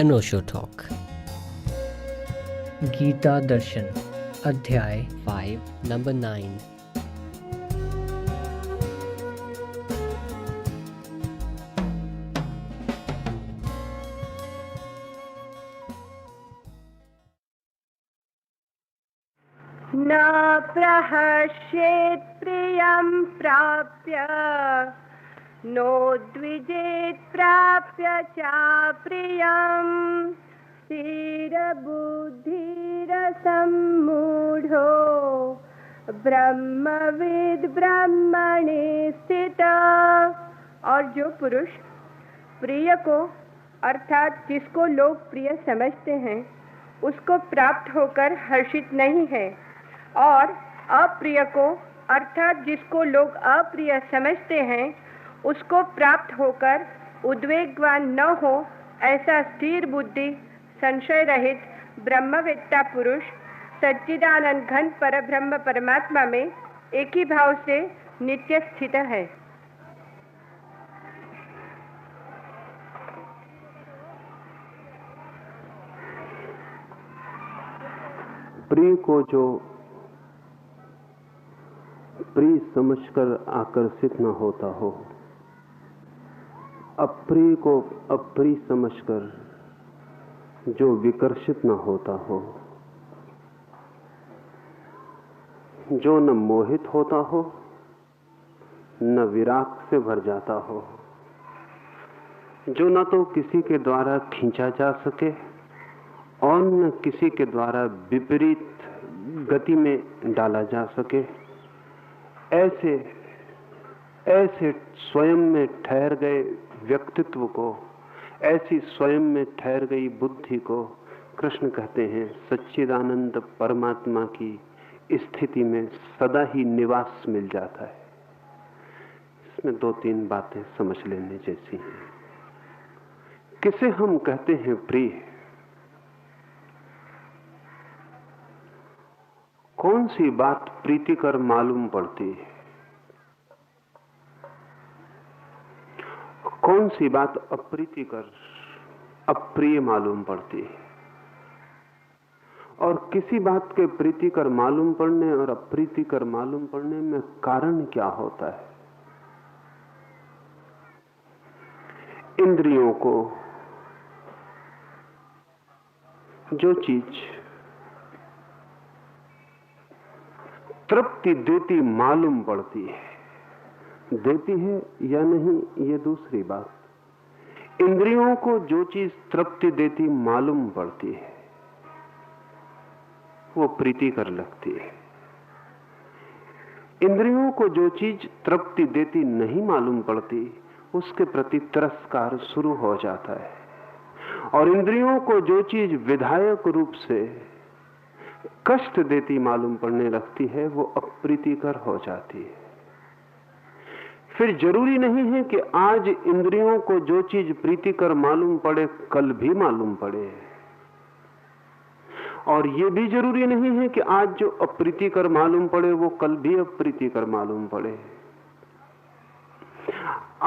अनोशो talk. Gita दर्शन अध्याय 5 number 9। न प्रहस्येत् प्रियं प्राप्य नोद्विजेत् प्राप्य चाप्रियं स्थिरबुद्धिरसम्मूढो ब्रह्मविद् ब्रह्मणि स्थितः। और जो पुरुष प्रिय को अर्थात जिसको लोग प्रिय समझते हैं उसको प्राप्त होकर हर्षित नहीं है, और अप्रिय को अर्थात जिसको लोग अप्रिय समझते हैं उसको प्राप्त होकर उद्वेगवान न हो, ऐसा स्थिर बुद्धि संशय रहित ब्रह्मवेत्ता पुरुष सच्चिदानंद घन परब्रह्म परमात्मा में एक ही भाव से नित्य स्थित है। प्रिय को जो प्रिय समझकर आकर्षित न होता हो, अप्रिय को अप्रिय समझकर जो विकर्षित न होता हो, जो न मोहित होता हो न विराग से भर जाता हो, जो न तो किसी के द्वारा खींचा जा सके और न किसी के द्वारा विपरीत गति में डाला जा सके, ऐसे स्वयं में ठहर गए व्यक्तित्व को, ऐसी स्वयं में ठहर गई बुद्धि को कृष्ण कहते हैं सच्चिदानंद परमात्मा की स्थिति में सदा ही निवास मिल जाता है। इसमें 2-3 बातें समझ लेने जैसी हैं। किसे हम कहते हैं प्रिय? कौन सी बात प्रीतिकर मालूम पड़ती है, कौन सी बात अप्रीतिकर अप्रिय मालूम पड़ती है, और किसी बात के प्रीतिकर मालूम पड़ने और अप्रीतिकर मालूम पड़ने में कारण क्या होता है? इंद्रियों को जो चीज तृप्ति देती मालूम पड़ती है, देती है या नहीं ये दूसरी बात। इंद्रियों को जो चीज तृप्ति देती मालूम पड़ती है वो प्रीतिकर लगती है। इंद्रियों को जो चीज तृप्ति देती नहीं मालूम पड़ती उसके प्रति तिरस्कार शुरू हो जाता है, और इंद्रियों को जो चीज विधायक रूप से कष्ट देती मालूम पड़ने लगती है वो अप्रीतिकर हो जाती है। फिर जरूरी नहीं है कि आज इंद्रियों को जो चीज प्रीतिकर मालूम पड़े कल भी मालूम पड़े, और ये भी जरूरी नहीं है कि आज जो अप्रीतिकर मालूम पड़े वो कल भी अप्रीतिकर मालूम पड़े।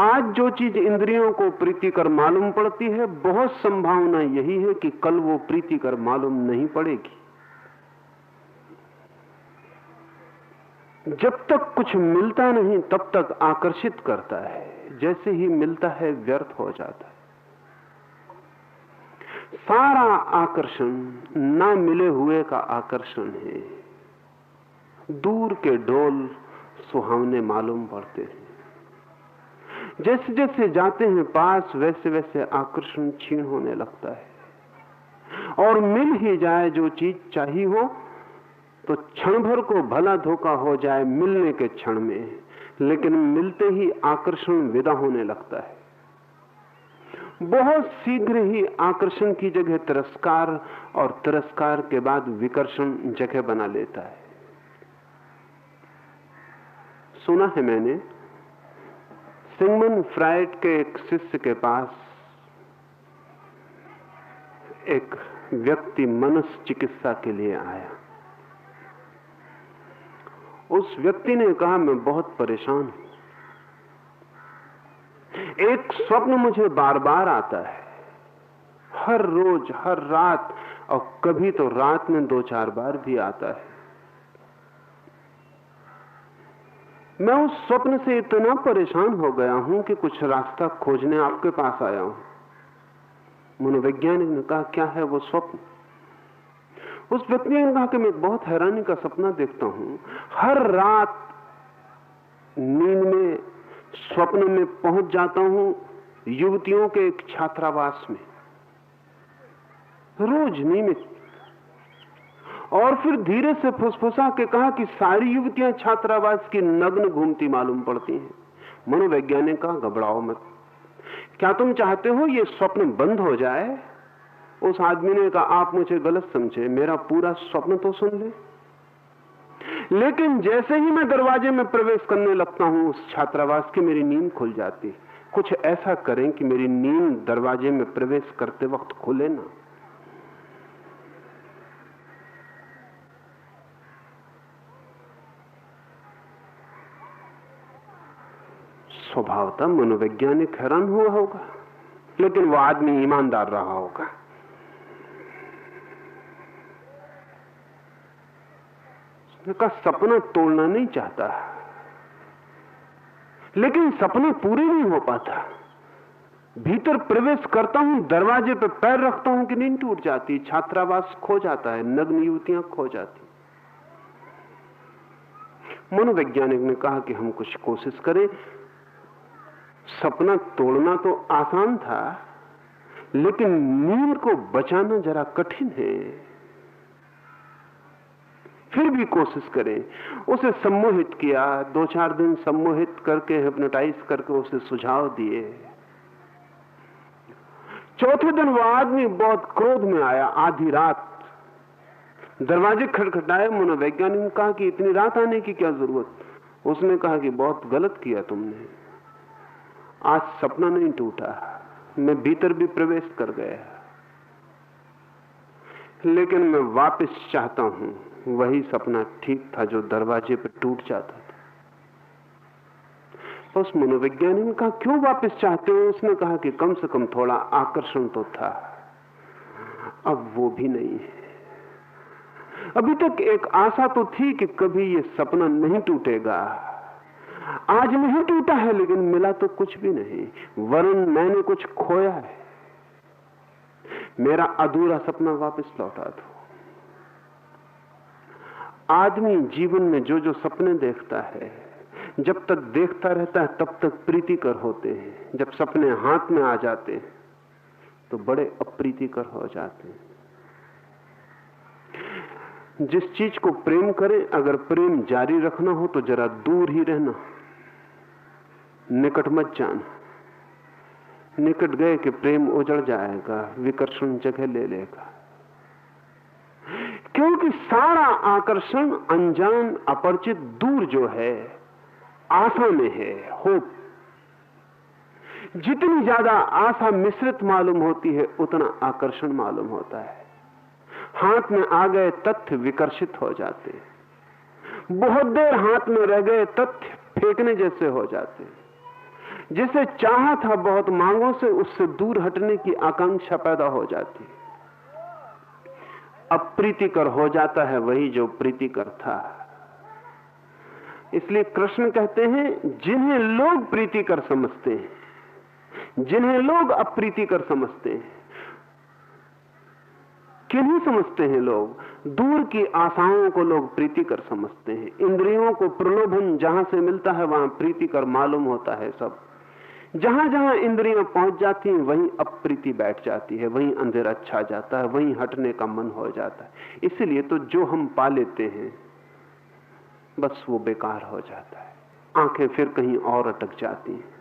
आज जो चीज इंद्रियों को प्रीतिकर मालूम पड़ती है बहुत संभावना यही है कि कल वो प्रीतिकर मालूम नहीं पड़ेगी। जब तक कुछ मिलता नहीं तब तक आकर्षित करता है, जैसे ही मिलता है व्यर्थ हो जाता है। सारा आकर्षण ना मिले हुए का आकर्षण है। दूर के ढोल सुहावने मालूम पड़ते हैं, जैसे जैसे जाते हैं पास वैसे वैसे आकर्षण क्षीण होने लगता है, और मिल ही जाए जो चीज चाहिए हो तो क्षण भर को भला धोखा हो जाए मिलने के क्षण में, लेकिन मिलते ही आकर्षण विदा होने लगता है। बहुत शीघ्र ही आकर्षण की जगह तिरस्कार, और तिरस्कार के बाद विकर्षण जगह बना लेता है। सुना है मैंने सिगमंड फ्रायड के एक शिष्य के पास एक व्यक्ति मनोचिकित्सा के लिए आया। उस व्यक्ति ने कहा मैं बहुत परेशान हूं, एक स्वप्न मुझे बार बार आता है, हर रोज, हर रात, और कभी तो रात में 2-4 बार भी आता है। मैं उस स्वप्न से इतना परेशान हो गया हूं कि कुछ रास्ता खोजने आपके पास आया हूं। मनोवैज्ञानिक ने कहा, क्या है वो स्वप्न? उस व्यक्ति ने कहा कि मैं बहुत हैरानी का सपना देखता हूं। हर रात नींद में, स्वप्न में पहुंच जाता हूं युवतियों के एक छात्रावास में, रोज नियमित। और फिर धीरे से फुसफुसा के कहा कि सारी युवतियां छात्रावास की नग्न घूमती मालूम पड़ती हैं। मनोवैज्ञानिक का, घबराओ मत, क्या तुम चाहते हो ये स्वप्न बंद हो जाए? उस आदमी ने कहा, आप मुझे गलत समझे, मेरा पूरा स्वप्न तो सुन ले। लेकिन जैसे ही मैं दरवाजे में प्रवेश करने लगता हूं उस छात्रावास की, मेरी नींद खुल जाती। कुछ ऐसा करें कि मेरी नींद दरवाजे में प्रवेश करते वक्त खुले ना। स्वभावतः मनोवैज्ञानिक हैरान हुआ होगा, लेकिन वो आदमी ईमानदार रहा होगा। उसने कहा, सपना तोड़ना नहीं चाहता, लेकिन सपने पूरे नहीं हो पाता। भीतर प्रवेश करता हूं, दरवाजे पे पैर रखता हूं कि नींद टूट जाती, छात्रावास खो जाता है, नग्न युवतियां खो जाती। मनोवैज्ञानिक ने कहा कि हम कुछ कोशिश करें। सपना तोड़ना तो आसान था, लेकिन नींद को बचाना जरा कठिन है। फिर भी कोशिश करें। उसे सम्मोहित किया, 2-4 दिन सम्मोहित करके, हिप्नोटाइज करके उसे सुझाव दिए। चौथे दिन वो आदमी बहुत क्रोध में आया। आधी रात दरवाजे खटखटाए। मनोवैज्ञानिक ने कहा कि इतनी रात आने की क्या जरूरत? उसने कहा कि बहुत गलत किया तुमने, आज सपना नहीं टूटा, मैं भीतर भी प्रवेश कर गया, लेकिन मैं वापस चाहता हूं वही सपना ठीक था जो दरवाजे पर टूट जाता था। तो उस मनोवैज्ञानिक ने कहा, क्यों वापस चाहते हो? उसने कहा कि कम से कम थोड़ा आकर्षण तो था, अब वो भी नहीं है। अभी तक एक आशा तो थी कि कभी ये सपना नहीं टूटेगा। आज नहीं टूटा है, लेकिन मिला तो कुछ भी नहीं, वरन मैंने कुछ खोया है। मेरा अधूरा सपना वापस लौटा दो। आदमी जीवन में जो जो सपने देखता है, जब तक देखता रहता है तब तक प्रीतिकर होते हैं। जब सपने हाथ में आ जाते हैं तो बड़े अप्रीतिकर हो जाते हैं। जिस चीज को प्रेम करें, अगर प्रेम जारी रखना हो तो जरा दूर ही रहना, निकट मत जाना। निकट गए कि प्रेम उजड़ जाएगा, विकर्षण जगह ले लेगा। क्योंकि सारा आकर्षण अनजान, अपरिचित, दूर जो है, आशा में है, होप। जितनी ज्यादा आशा मिश्रित मालूम होती है, उतना आकर्षण मालूम होता है। हाथ में आ गए तथ्य विकर्षित हो जाते हैं। बहुत देर हाथ में रह गए तथ्य फेंकने जैसे हो जाते हैं। जिसे चाहा था बहुत मांगों से, उससे दूर हटने की आकांक्षा पैदा हो जाती है। अप्रीतिकर हो जाता है वही जो प्रीतिकर था। इसलिए कृष्ण कहते हैं, जिन्हें लोग प्रीतिकर समझते हैं, जिन्हें लोग अप्रीतिकर समझते हैं, किन्हीं समझते हैं लोग? दूर की आशाओं को लोग प्रीतिकर समझते हैं। इंद्रियों को प्रलोभन जहां से मिलता है वहां प्रीतिकर मालूम होता है सब। जहां जहां इंद्रियां पहुंच जाती हैं वहीं अप्रीति बैठ जाती है, वहीं अंधेरा छा जाता है, वहीं हटने का मन हो जाता है। इसलिए तो जो हम पा लेते हैं बस वो बेकार हो जाता है। आंखें फिर कहीं और अटक जाती हैं।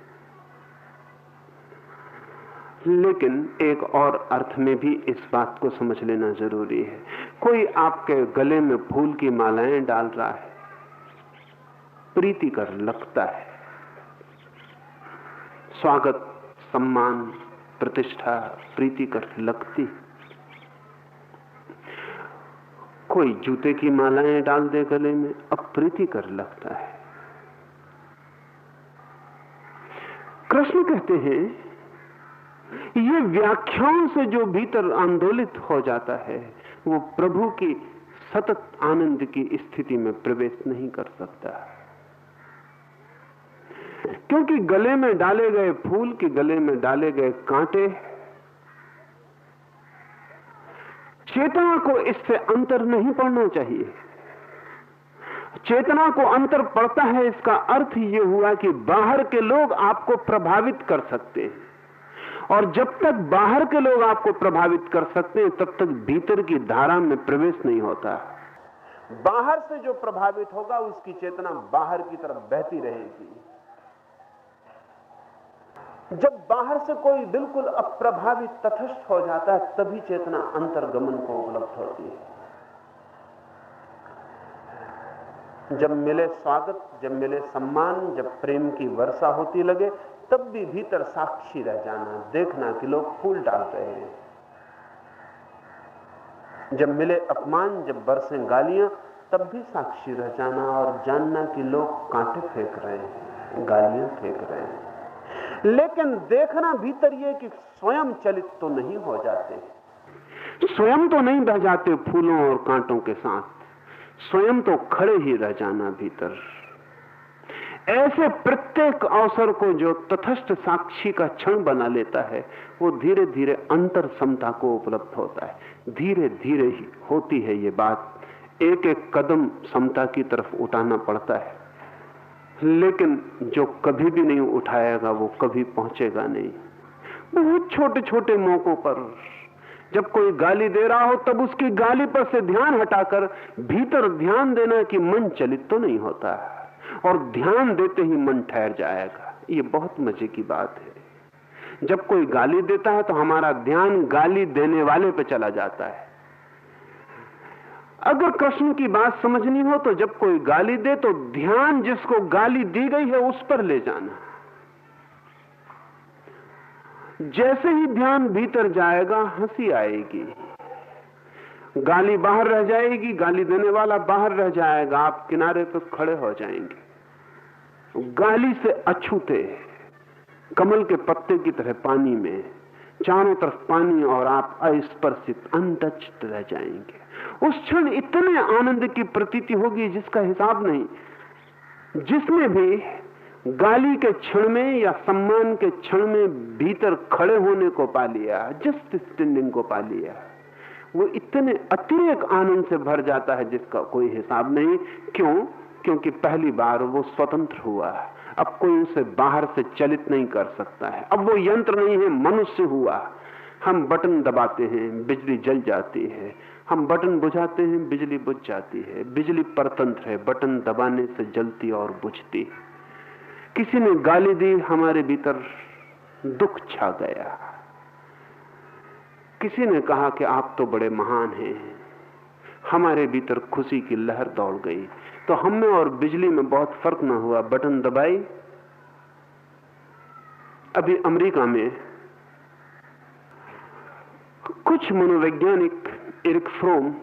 लेकिन एक और अर्थ में भी इस बात को समझ लेना जरूरी है। कोई आपके गले में फूल की मालाएं डाल रहा है, प्रीतिकर लगता है। स्वागत, सम्मान, प्रतिष्ठा प्रीतिकर लगती। कोई जूते की मालाएं डाल दे गले में, अप्रीतिकर लगता है। कृष्ण कहते हैं ये व्याख्याओं से जो भीतर आंदोलित हो जाता है वो प्रभु की सतत आनंद की स्थिति में प्रवेश नहीं कर सकता, क्योंकि गले में डाले गए फूल के गले में डाले गए कांटे चेतना को इससे अंतर नहीं पड़ना चाहिए। चेतना को अंतर पड़ता है, इसका अर्थ यह हुआ कि बाहर के लोग आपको प्रभावित कर सकते हैं, और जब तक बाहर के लोग आपको प्रभावित कर सकते हैं तब तक भीतर की धारा में प्रवेश नहीं होता। बाहर से जो प्रभावित होगा उसकी चेतना बाहर की तरफ बहती रहेगी। जब बाहर से कोई बिल्कुल अप्रभावित तटस्थ हो जाता है तभी चेतना अंतर्गमन को उपलब्ध होती है। जब मिले स्वागत, जब मिले सम्मान, जब प्रेम की वर्षा होती लगे, तब भी भीतर साक्षी रह जाना, देखना कि लोग फूल डाल रहे हैं। जब मिले अपमान, जब बरसें गालियां, तब भी साक्षी रह जाना और जानना कि लोग कांटे फेंक रहे हैं, गालियां फेंक रहे हैं। लेकिन देखना भीतर ये कि स्वयं चलित तो नहीं हो जाते, स्वयं तो नहीं बह जाते फूलों और कांटों के साथ, स्वयं तो खड़े ही रह जाना भीतर। ऐसे प्रत्येक अवसर को जो तटस्थ साक्षी का क्षण बना लेता है वो धीरे धीरे अंतर समता को उपलब्ध होता है। धीरे धीरे ही होती है ये बात, एक एक कदम समता की तरफ उठाना पड़ता है, लेकिन जो कभी भी नहीं उठाएगा वो कभी पहुंचेगा नहीं। बहुत छोटे छोटे मौकों पर जब कोई गाली दे रहा हो तब उसकी गाली पर से ध्यान हटाकर भीतर ध्यान देना कि मन चलित तो नहीं होता, और ध्यान देते ही मन ठहर जाएगा। ये बहुत मजे की बात है। जब कोई गाली देता है तो हमारा ध्यान गाली देने वाले पे चला जाता है। अगर कृष्ण की बात समझनी हो तो जब कोई गाली दे तो ध्यान जिसको गाली दी गई है उस पर ले जाना। जैसे ही ध्यान भीतर जाएगा हंसी आएगी, गाली बाहर रह जाएगी, गाली देने वाला बाहर रह जाएगा, आप किनारे पर खड़े हो जाएंगे। गाली से अछूते कमल के पत्ते की तरह पानी में, चारों तरफ पानी और आप अस्पर्शित अनटच्ड रह जाएंगे। उस क्षण इतने आनंद की प्रतीति होगी जिसका हिसाब नहीं। जिसने भी गाली के क्षण में या सम्मान के क्षण में भीतर खड़े होने को पा लिया, जस्ट स्टैंडिंग को पा लिया, वो इतने अतिरेक आनंद से भर जाता है जिसका कोई हिसाब नहीं। क्यों? क्योंकि पहली बार वो स्वतंत्र हुआ। अब कोई उसे बाहर से चलित नहीं कर सकता है। अब वो यंत्र नहीं है, मनुष्य हुआ। हम बटन दबाते हैं, बिजली जल जाती है, हम बटन बुझाते हैं, बिजली बुझ जाती है। बिजली परतंत्र है, बटन दबाने से जलती और बुझती। किसी ने गाली दी, हमारे भीतर दुख छा गया। किसी ने कहा कि आप तो बड़े महान हैं, हमारे भीतर खुशी की लहर दौड़ गई। तो हम में और बिजली में बहुत फर्क ना हुआ, बटन दबाई। अभी अमेरिका में कुछ मनोवैज्ञानिक, एरिक फ्रोम,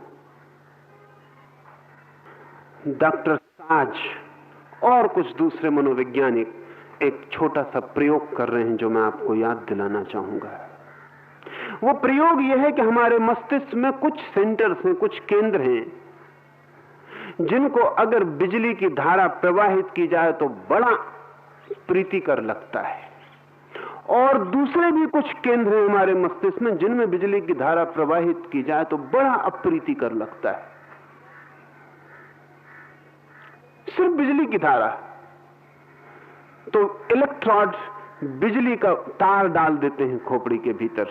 डॉक्टर साज और कुछ दूसरे मनोवैज्ञानिक एक छोटा सा प्रयोग कर रहे हैं जो मैं आपको याद दिलाना चाहूंगा। वो प्रयोग यह है कि हमारे मस्तिष्क में कुछ सेंटर्स हैं, कुछ केंद्र हैं जिनको अगर बिजली की धारा प्रवाहित की जाए तो बड़ा प्रीतिकर लगता है, और दूसरे भी कुछ केंद्र हैं हमारे मस्तिष्क में जिनमें बिजली की धारा प्रवाहित की जाए तो बड़ा अप्रीतिकर लगता है। सिर्फ बिजली की धारा, तो इलेक्ट्रोड बिजली का तार डाल देते हैं खोपड़ी के भीतर,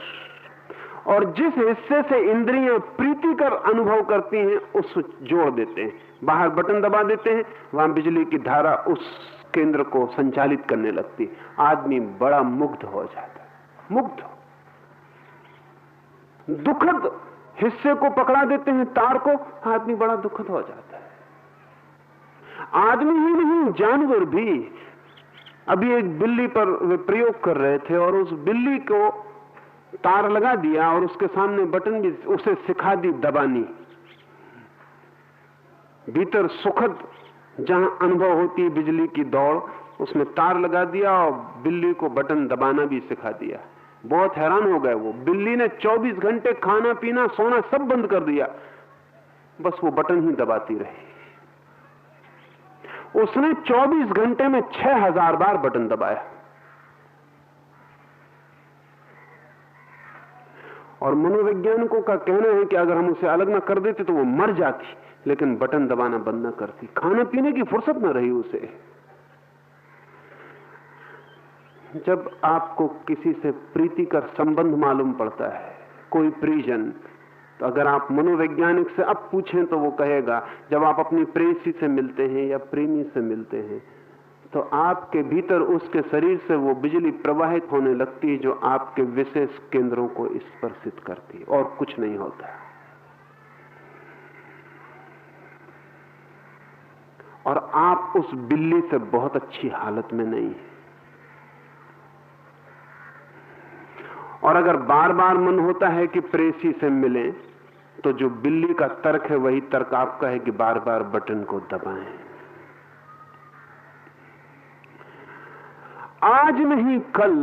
और जिस हिस्से से इंद्रियां प्रीतिकर अनुभव करती हैं उस जोड़ देते हैं, बाहर बटन दबा देते हैं, वहां बिजली की धारा उस केंद्र को संचालित करने लगती। आदमी बड़ा मुग्ध हो जाता है, मुग्ध। दुखद हिस्से को पकड़ा देते हैं तार को, आदमी बड़ा दुखद हो जाता है। आदमी ही नहीं, जानवर भी। अभी एक बिल्ली पर वे प्रयोग कर रहे थे और उस बिल्ली को तार लगा दिया और उसके सामने बटन भी उसे सिखा दी दबानी। भीतर सुखद जहां अनुभव होती है बिजली की दौड़, उसमें तार लगा दिया और बिल्ली को बटन दबाना भी सिखा दिया। बहुत हैरान हो गए वो। बिल्ली ने 24 घंटे खाना पीना सोना सब बंद कर दिया, बस वो बटन ही दबाती रही। उसने 24 घंटे में 6000 बार बटन दबाया। और मनोवैज्ञानिकों का कहना है कि अगर हम उसे अलग ना कर देते तो वो मर जाती, लेकिन बटन दबाना बंद ना करती। खाना पीने की फुर्सत ना रही उसे। जब आपको किसी से प्रीतिकर संबंध मालूम पड़ता है, कोई परिजन, तो अगर आप मनोवैज्ञानिक से अब पूछें तो वो कहेगा, जब आप अपनी प्रेयसी से मिलते हैं या प्रेमी से मिलते हैं तो आपके भीतर उसके शरीर से वो बिजली प्रवाहित होने लगती है जो आपके विशेष केंद्रों को स्पर्शित करती है, और कुछ नहीं होता। और आप उस बिल्ली से बहुत अच्छी हालत में नहीं है। और अगर बार बार मन होता है कि प्रेयसी से मिलें, तो जो बिल्ली का तर्क है वही तर्क आपका है कि बार बार बटन को दबाएं। आज नहीं कल,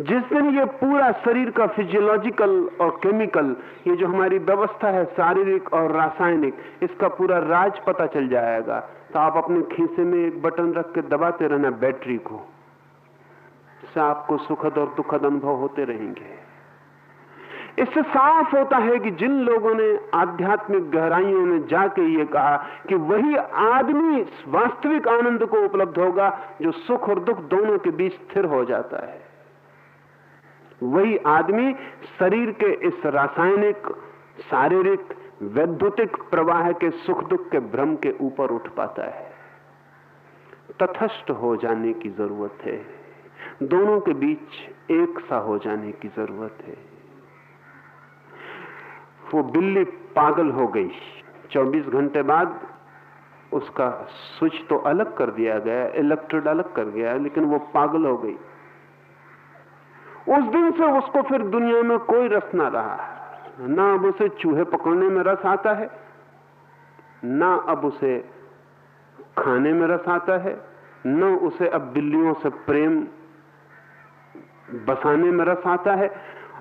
जिस दिन ये पूरा शरीर का फिजियोलॉजिकल और केमिकल, ये जो हमारी व्यवस्था है शारीरिक और रासायनिक, इसका पूरा राज पता चल जाएगा, तो आप अपने खीसे में एक बटन रख के दबाते रहना बैटरी को, इससे आपको सुखद और दुखद अनुभव होते रहेंगे। इससे साफ होता है कि जिन लोगों ने आध्यात्मिक गहराइयों में जाके ये कहा कि वही आदमी वास्तविक आनंद को उपलब्ध होगा जो सुख और दुख दोनों के बीच स्थिर हो जाता है, वही आदमी शरीर के इस रासायनिक, शारीरिक, वैद्युतिक प्रवाह के सुख दुख के भ्रम के ऊपर उठ पाता है। तटस्थ हो जाने की जरूरत है, दोनों के बीच एक सा हो जाने की जरूरत है। वो बिल्ली पागल हो गई। 24 घंटे बाद उसका स्विच तो अलग कर दिया गया, इलेक्ट्रोड अलग कर गया, लेकिन वो पागल हो गई। उस दिन से उसको फिर दुनिया में कोई रस ना रहा। ना अब उसे चूहे पकड़ने में रस आता है, ना अब उसे खाने में रस आता है, न उसे अब बिल्लियों से प्रेम बसाने में रस आता है।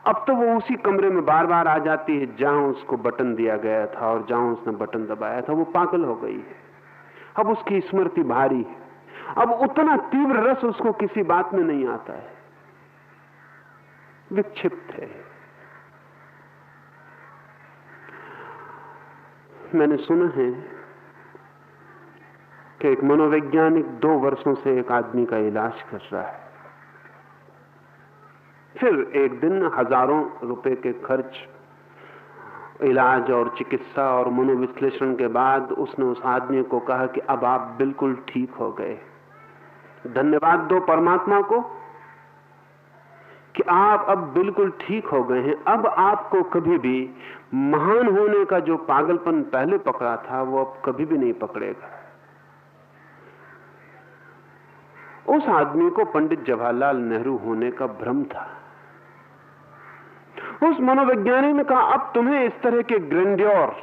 अब तो वो उसी कमरे में बार बार आ जाती है जहां उसको बटन दिया गया था और जहां उसने बटन दबाया था। वो पागल हो गई है। अब उसकी स्मृति भारी है, अब उतना तीव्र रस उसको किसी बात में नहीं आता है, विक्षिप्त है। मैंने सुना है कि एक मनोवैज्ञानिक 2 वर्षों से एक आदमी का इलाज कर रहा है। फिर एक दिन हजारों रुपए के खर्च, इलाज और चिकित्सा और मनोविश्लेषण के बाद उसने उस आदमी को कहा कि अब आप बिल्कुल ठीक हो गए। धन्यवाद दो परमात्मा को कि आप अब बिल्कुल ठीक हो गए हैं। अब आपको कभी भी महान होने का जो पागलपन पहले पकड़ा था वो अब कभी भी नहीं पकड़ेगा। उस आदमी को पंडित जवाहरलाल नेहरू होने का भ्रम था। उस मनोवैज्ञानिक ने कहा अब तुम्हें इस तरह के ग्रैंड्योर,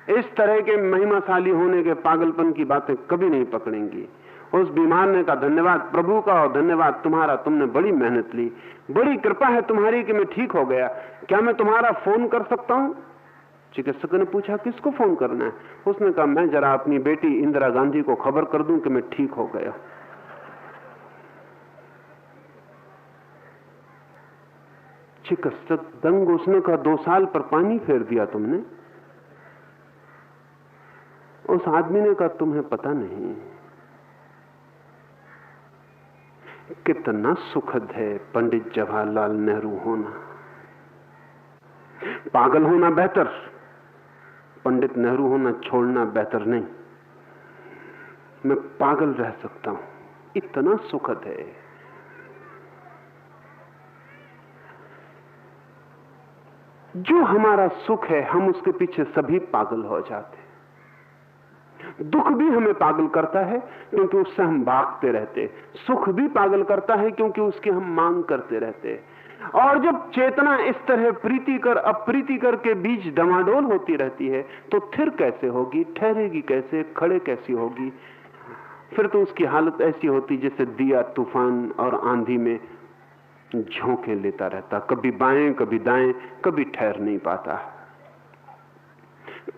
इस तरह के महिमाशाली होने के पागलपन की बातें कभी नहीं पकड़ेंगी। उस बीमार ने कहा धन्यवाद प्रभु का और धन्यवाद तुम्हारा, तुमने बड़ी मेहनत ली, बड़ी कृपा है तुम्हारी कि मैं ठीक हो गया। क्या मैं तुम्हारा फोन कर सकता हूं? चिकित्सक ने पूछा किसको फोन करना है? उसने कहा मैं जरा अपनी बेटी इंदिरा गांधी को खबर कर दूं कि मैं ठीक हो गया। चिकित्सक दंग। उसने कहा 2 साल पर पानी फेर दिया तुमने। उस आदमी ने कहा तुम्हें पता नहीं कितना सुखद है पंडित जवाहरलाल नेहरू होना। पागल होना बेहतर, पंडित नेहरू होना छोड़ना बेहतर नहीं। मैं पागल रह सकता हूं, इतना सुखद है। जो हमारा सुख है हम उसके पीछे सभी पागल हो जाते हैं। दुख भी हमें पागल करता है क्योंकि उससे हम भागते रहते। सुख भी पागल करता है क्योंकि उसकी हम मांग करते रहते। और जब चेतना इस तरह प्रीतिकर अप्रीतिकर के बीच डमाडोल होती रहती है तो फिर कैसे होगी, ठहरेगी कैसे, खड़े कैसी होगी? फिर तो उसकी हालत ऐसी होती जैसे दिया तूफान और आंधी में झोंके लेता रहता, कभी बाएं कभी दाएं, कभी ठहर नहीं पाता।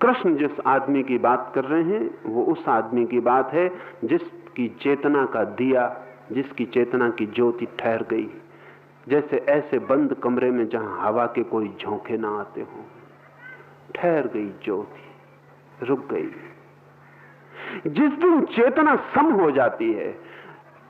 कृष्ण जिस आदमी की बात कर रहे हैं वो उस आदमी की बात है जिसकी चेतना का दिया, जिसकी चेतना की ज्योति ठहर गई, जैसे ऐसे बंद कमरे में जहां हवा के कोई झोंके ना आते हों। ठहर गई ज्योति, रुक गई। जिस दिन चेतना सम हो जाती है,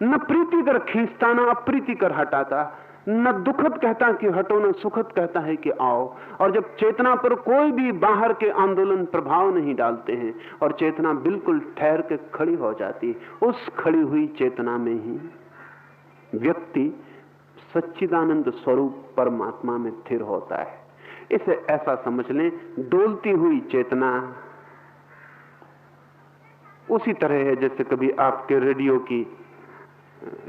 न प्रीतिकर खींचता न अप्रीतिकर हटाता, न दुखद कहता कि हटो न सुखद कहता है कि आओ। और जब चेतना पर कोई भी बाहर के आंदोलन प्रभाव नहीं डालते हैं और चेतना बिल्कुल ठहर के खड़ी हो जाती, उस खड़ी हुई चेतना में ही व्यक्ति सच्चिदानंद स्वरूप परमात्मा में स्थिर होता है। इसे ऐसा समझ लें, डोलती हुई चेतना उसी तरह है जैसे कभी आपके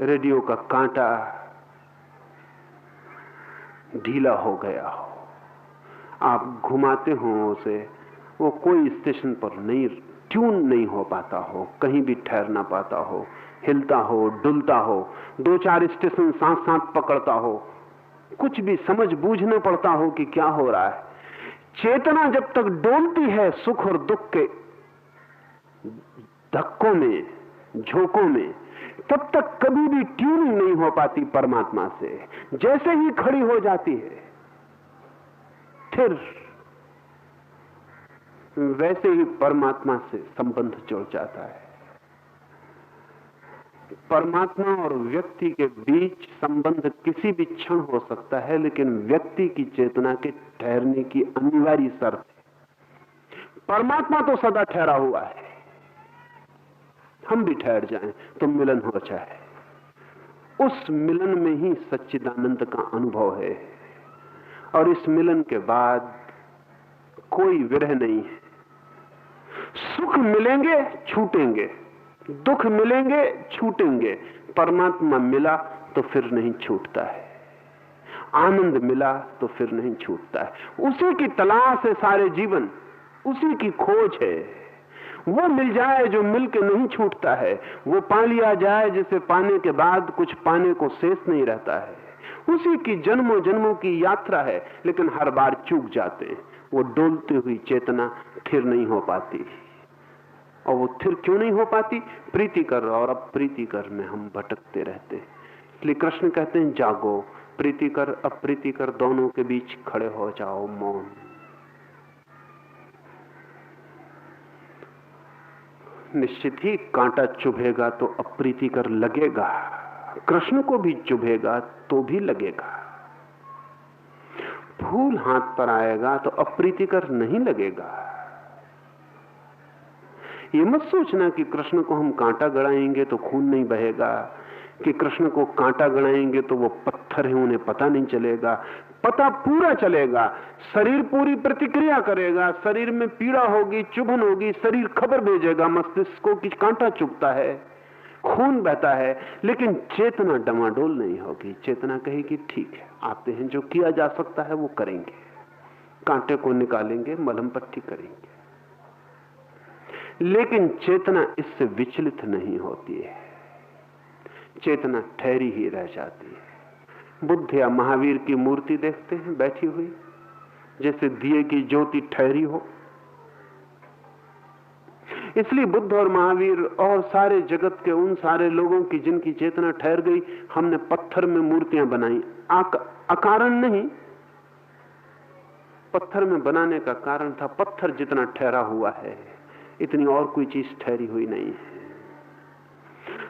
रेडियो का कांटा ढीला हो गया हो, आप घुमाते हो उसे, वो कोई स्टेशन पर नहीं ट्यून नहीं हो पाता हो, कहीं भी ठहर ना पाता हो, हिलता हो, डुलता हो, 2-4 स्टेशन साथ साथ पकड़ता हो, कुछ भी समझ बूझना पड़ता हो कि क्या हो रहा है। चेतना जब तक डोलती है सुख और दुख के धक्कों में, झोंकों में, तब तक कभी भी ट्यूनिंग नहीं हो पाती परमात्मा से। जैसे ही खड़ी हो जाती है फिर वैसे ही परमात्मा से संबंध जुड़ जाता है। परमात्मा और व्यक्ति के बीच संबंध किसी भी क्षण हो सकता है, लेकिन व्यक्ति की चेतना के ठहरने की अनिवार्य शर्त है। परमात्मा तो सदा ठहरा हुआ है, हम भी ठहर जाएं तो मिलन हो जाए। उस मिलन में ही सच्चिदानंद का अनुभव है, और इस मिलन के बाद कोई विरह नहीं है। सुख मिलेंगे छूटेंगे, दुख मिलेंगे छूटेंगे, परमात्मा मिला तो फिर नहीं छूटता है, आनंद मिला तो फिर नहीं छूटता है। उसी की तलाश है सारे जीवन, उसी की खोज है। वो मिल जाए जो मिल के नहीं छूटता है, वो पा लिया जाए जिसे पाने के बाद कुछ पाने को शेष नहीं रहता है। उसी की जन्मों जन्मों की यात्रा है, लेकिन हर बार चूक जाते हैं। वो डोलती हुई चेतना स्थिर नहीं हो पाती, और वो स्थिर क्यों नहीं हो पाती? प्रीतिकर और अप्रीतिकर में हम भटकते रहते हैं। इसलिए कृष्ण कहते हैं जागो, प्रीतिकर अप्रीतिकर दोनों के बीच खड़े हो जाओ, मौन। निश्चित ही कांटा चुभेगा तो अप्रीतिकर लगेगा, कृष्ण को भी चुभेगा तो भी लगेगा। फूल हाथ पर आएगा तो अप्रीतिकर नहीं लगेगा। ये मत सोचना कि कृष्ण को हम कांटा गड़ाएंगे तो खून नहीं बहेगा, कि कृष्ण को कांटा गड़ाएंगे तो वो पत्थर है उन्हें पता नहीं चलेगा। पता पूरा चलेगा, शरीर पूरी प्रतिक्रिया करेगा, शरीर में पीड़ा होगी, चुभन होगी, शरीर खबर भेजेगा मस्तिष्क को कि कांटा चुभता है, खून बहता है, लेकिन चेतना डमाडोल नहीं होगी। चेतना कहेगी ठीक है, आते हैं, जो किया जा सकता है वो करेंगे, कांटे को निकालेंगे, मलहम पट्टी करेंगे। लेकिन चेतना इससे विचलित नहीं होती है, चेतना ठहरी ही रह जाती है। बुद्ध या महावीर की मूर्ति देखते हैं बैठी हुई, जैसे दिए की ज्योति ठहरी हो। इसलिए बुद्ध और महावीर और सारे जगत के उन सारे लोगों की जिनकी चेतना ठहर गई, हमने पत्थर में मूर्तियां बनाई, अकारण नहीं। पत्थर में बनाने का कारण था पत्थर जितना ठहरा हुआ है, इतनी और कोई चीज ठहरी हुई नहीं है।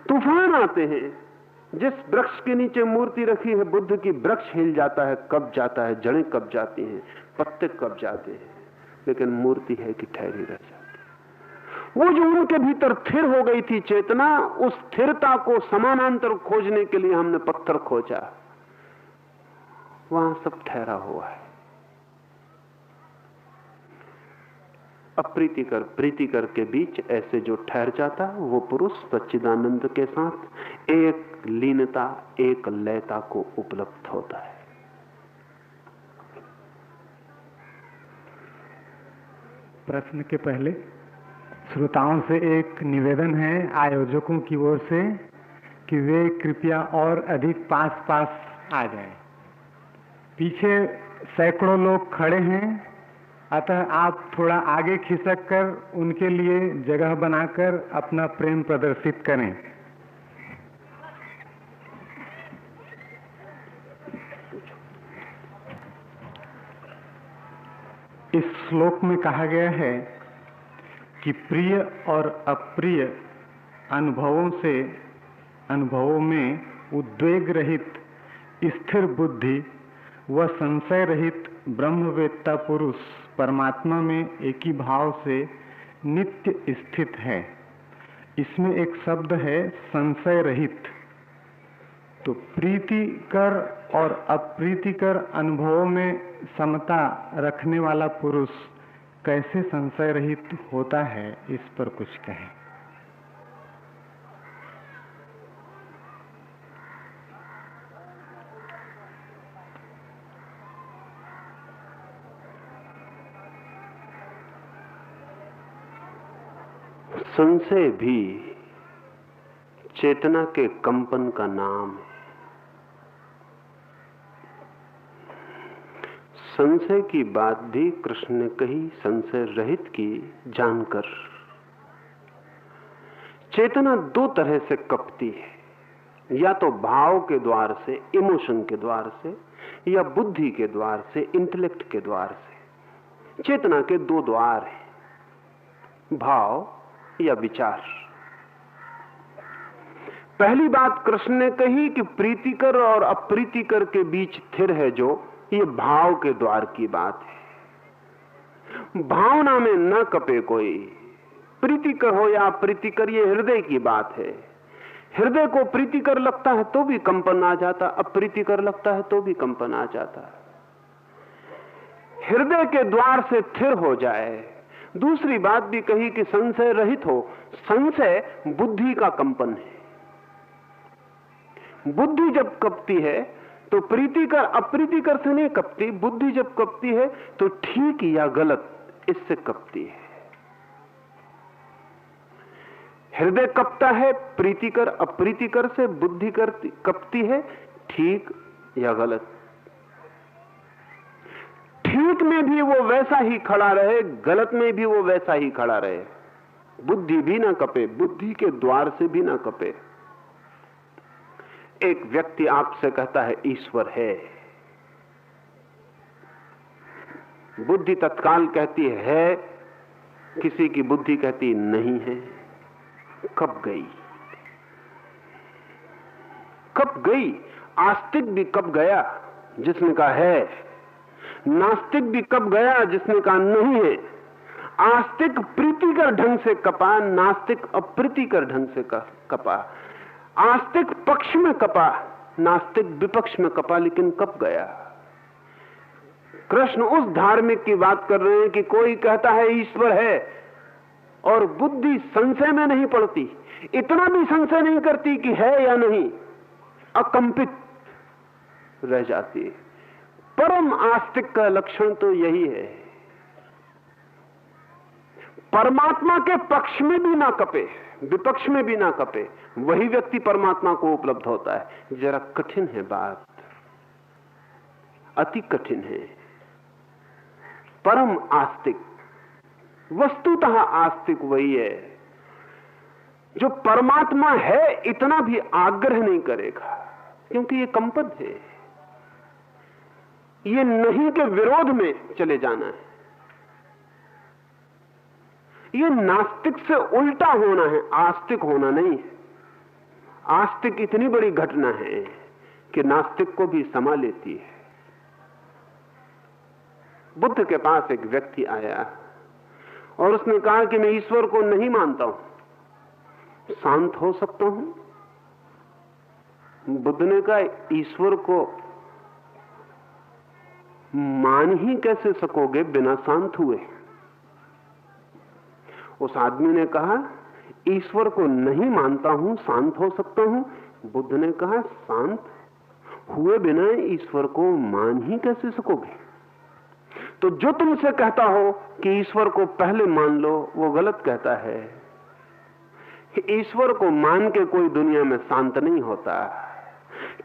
तूफान आते हैं, जिस वृक्ष के नीचे मूर्ति रखी है बुद्ध की, वृक्ष हिल जाता है, कब जाता है, जड़ें कब जाती हैं, पत्ते कब जाते हैं, लेकिन मूर्ति है कि ठहरी रह जाती है। वो जो उनके भीतर स्थिर हो गई थी चेतना, उस स्थिरता को समानांतर खोजने के लिए हमने पत्थर खोजा, वहां सब ठहरा हुआ है। अप्रीतिकर प्रीतिकर के बीच ऐसे जो ठहर जाता, वो पुरुष सच्चिदानंद के साथ एक लीनता, एक लयता को उपलब्ध होता है। प्रश्न के पहले श्रोताओं से एक निवेदन है आयोजकों की ओर से कि वे कृपया और अधिक पास आ जाए। पीछे सैकड़ों लोग खड़े हैं, अतः आप थोड़ा आगे खिसक कर उनके लिए जगह बनाकर अपना प्रेम प्रदर्शित करें। इस श्लोक में कहा गया है कि प्रिय और अप्रिय अनुभवों में उद्वेग रहित स्थिर बुद्धि व संशय रहित ब्रह्मवेत्ता पुरुष परमात्मा में एक ही भाव से नित्य स्थित है। इसमें एक शब्द है संशय रहित। तो प्रीतिकर और अप्रीतिकर अनुभवों में समता रखने वाला पुरुष कैसे संशय रहित होता है, इस पर कुछ कहें। संशय भी चेतना के कंपन का नाम है। संशय की बात भी कृष्ण ने कही, संशय रहित की, जानकर। चेतना दो तरह से कपती है, या तो भाव के द्वार से, इमोशन के द्वार से, या बुद्धि के द्वार से, इंटेलेक्ट के द्वार से। चेतना के दो द्वार हैं, भाव या विचार। पहली बात कृष्ण ने कही कि प्रीतिकर और अप्रीतिकर के बीच स्थिर है जो, ये भाव के द्वार की बात है। भावना में न कपे कोई, प्रीतिकर हो या अप्रीतिकर, ये हृदय की बात है। हृदय को प्रीतिकर लगता है तो भी कंपन आ जाता, अप्रीतिकर लगता है तो भी कंपन आ जाता। हृदय के द्वार से स्थिर हो जाए। दूसरी बात भी कही कि संशय रहित हो। संशय बुद्धि का कंपन है। बुद्धि जब कपती है तो प्रीतिकर अप्रीतिकर से नहीं कपती। बुद्धि जब कपती है तो ठीक या गलत इससे कपती है। हृदय कपता है प्रीतिकर अप्रीतिकर से, बुद्धि कपती है ठीक या गलत। ठीक में भी वो वैसा ही खड़ा रहे, गलत में भी वो वैसा ही खड़ा रहे। बुद्धि भी ना कपे, बुद्धि के द्वार से भी ना कपे। एक व्यक्ति आपसे कहता है ईश्वर है, बुद्धि तत्काल कहती है, किसी की बुद्धि कहती नहीं है। कब गई? कब गई? आस्तिक भी कब गया जिसने कहा है, नास्तिक भी कब गया जिसने कहा नहीं है। आस्तिक प्रीतिकर ढंग से कपा, नास्तिक अप्रीतिकर ढंग से कपा। आस्तिक पक्ष में कपा, नास्तिक विपक्ष में कपा, लेकिन कब गया? कृष्ण उस धार्मिक की बात कर रहे हैं कि कोई कहता है ईश्वर है और बुद्धि संशय में नहीं पड़ती, इतना भी संशय नहीं करती कि है या नहीं, अकंपित रह जाती है। परम आस्तिक का लक्षण तो यही है। परमात्मा के पक्ष में भी ना कपे, विपक्ष में भी ना कपे, वही व्यक्ति परमात्मा को उपलब्ध होता है। जरा कठिन है बात, अति कठिन है। परम आस्तिक, वस्तुतः आस्तिक वही है जो परमात्मा है इतना भी आग्रह नहीं करेगा, क्योंकि ये कंपन है, ये नहीं के विरोध में चले जाना है। ये नास्तिक से उल्टा होना है, आस्तिक होना नहीं है। आस्तिक इतनी बड़ी घटना है कि नास्तिक को भी समा लेती है। बुद्ध के पास एक व्यक्ति आया और उसने कहा कि मैं ईश्वर को नहीं मानता हूं, शांत हो सकता हूं? बुद्ध ने कहा ईश्वर को मान ही कैसे सकोगे बिना शांत हुए? उस आदमी ने कहा ईश्वर को नहीं मानता हूं, शांत हो सकता हूं। बुद्ध ने कहा शांत हुए बिना ईश्वर को मान ही कैसे सकोगे? तो जो तुमसे कहता हो कि ईश्वर को पहले मान लो, वो गलत कहता है। ईश्वर को मान के कोई दुनिया में शांत नहीं होता,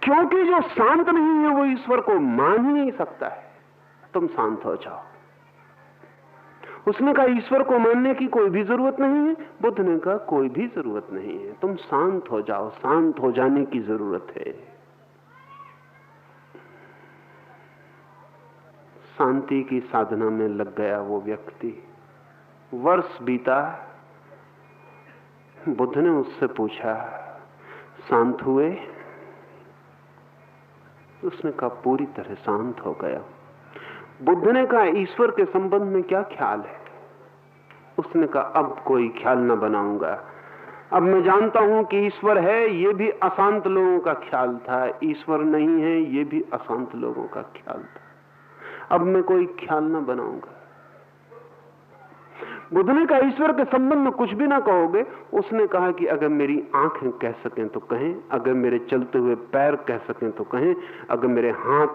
क्योंकि जो शांत नहीं है वो ईश्वर को मान ही नहीं सकता है। तुम शांत हो जाओ। उसने कहा ईश्वर को मानने की कोई भी जरूरत नहीं है। बुद्ध ने कहा कोई भी जरूरत नहीं है, तुम शांत हो जाओ, शांत हो जाने की जरूरत है। शांति की साधना में लग गया वो व्यक्ति। वर्ष बीता, बुद्ध ने उससे पूछा शांत हुए? उसने कहा पूरी तरह शांत हो गया। बुद्ध ने कहा ईश्वर के संबंध में क्या ख्याल है? उसने कहा अब कोई ख्याल न बनाऊंगा। अब मैं जानता हूं कि ईश्वर है, ये भी अशांत लोगों का ख्याल था, ईश्वर नहीं है, ये भी अशांत लोगों का ख्याल था। अब मैं कोई ख्याल न बनाऊंगा। बुद्ध ने कहा ईश्वर के संबंध में कुछ भी ना कहोगे? उसने कहा कि अगर मेरी आंखें कह सकें तो कहें, अगर मेरे चलते हुए पैर कह सकें तो कहें, अगर मेरे हाथ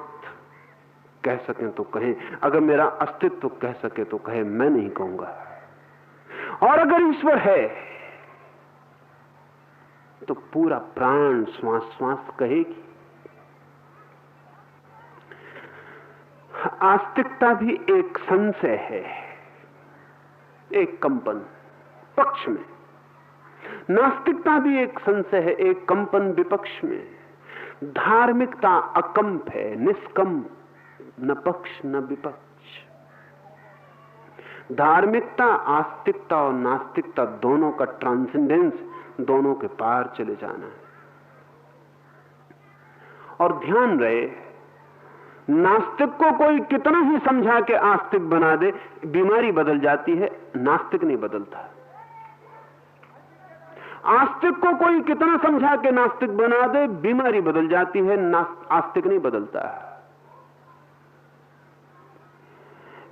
कह सकें तो कहें, अगर मेरा अस्तित्व कह सके तो कहे, मैं नहीं कहूंगा। और अगर ईश्वर है तो पूरा प्राण श्वास श्वास कहेगी। आस्तिकता भी एक संशय है, एक कंपन पक्ष में। नास्तिकता भी एक संशय है, एक कंपन विपक्ष में। धार्मिकता अकंप है, निष्कंप, न पक्ष न विपक्ष। धार्मिकता आस्तिकता और नास्तिकता दोनों का ट्रांसेंडेंस, दोनों के पार चले जाना है। और ध्यान रहे, नास्तिक को कोई कितना ही समझा के आस्तिक बना दे, बीमारी बदल जाती है, नास्तिक नहीं बदलता। आस्तिक को कोई कितना समझा के नास्तिक बना दे, बीमारी बदल जाती है, आस्तिक नहीं बदलता।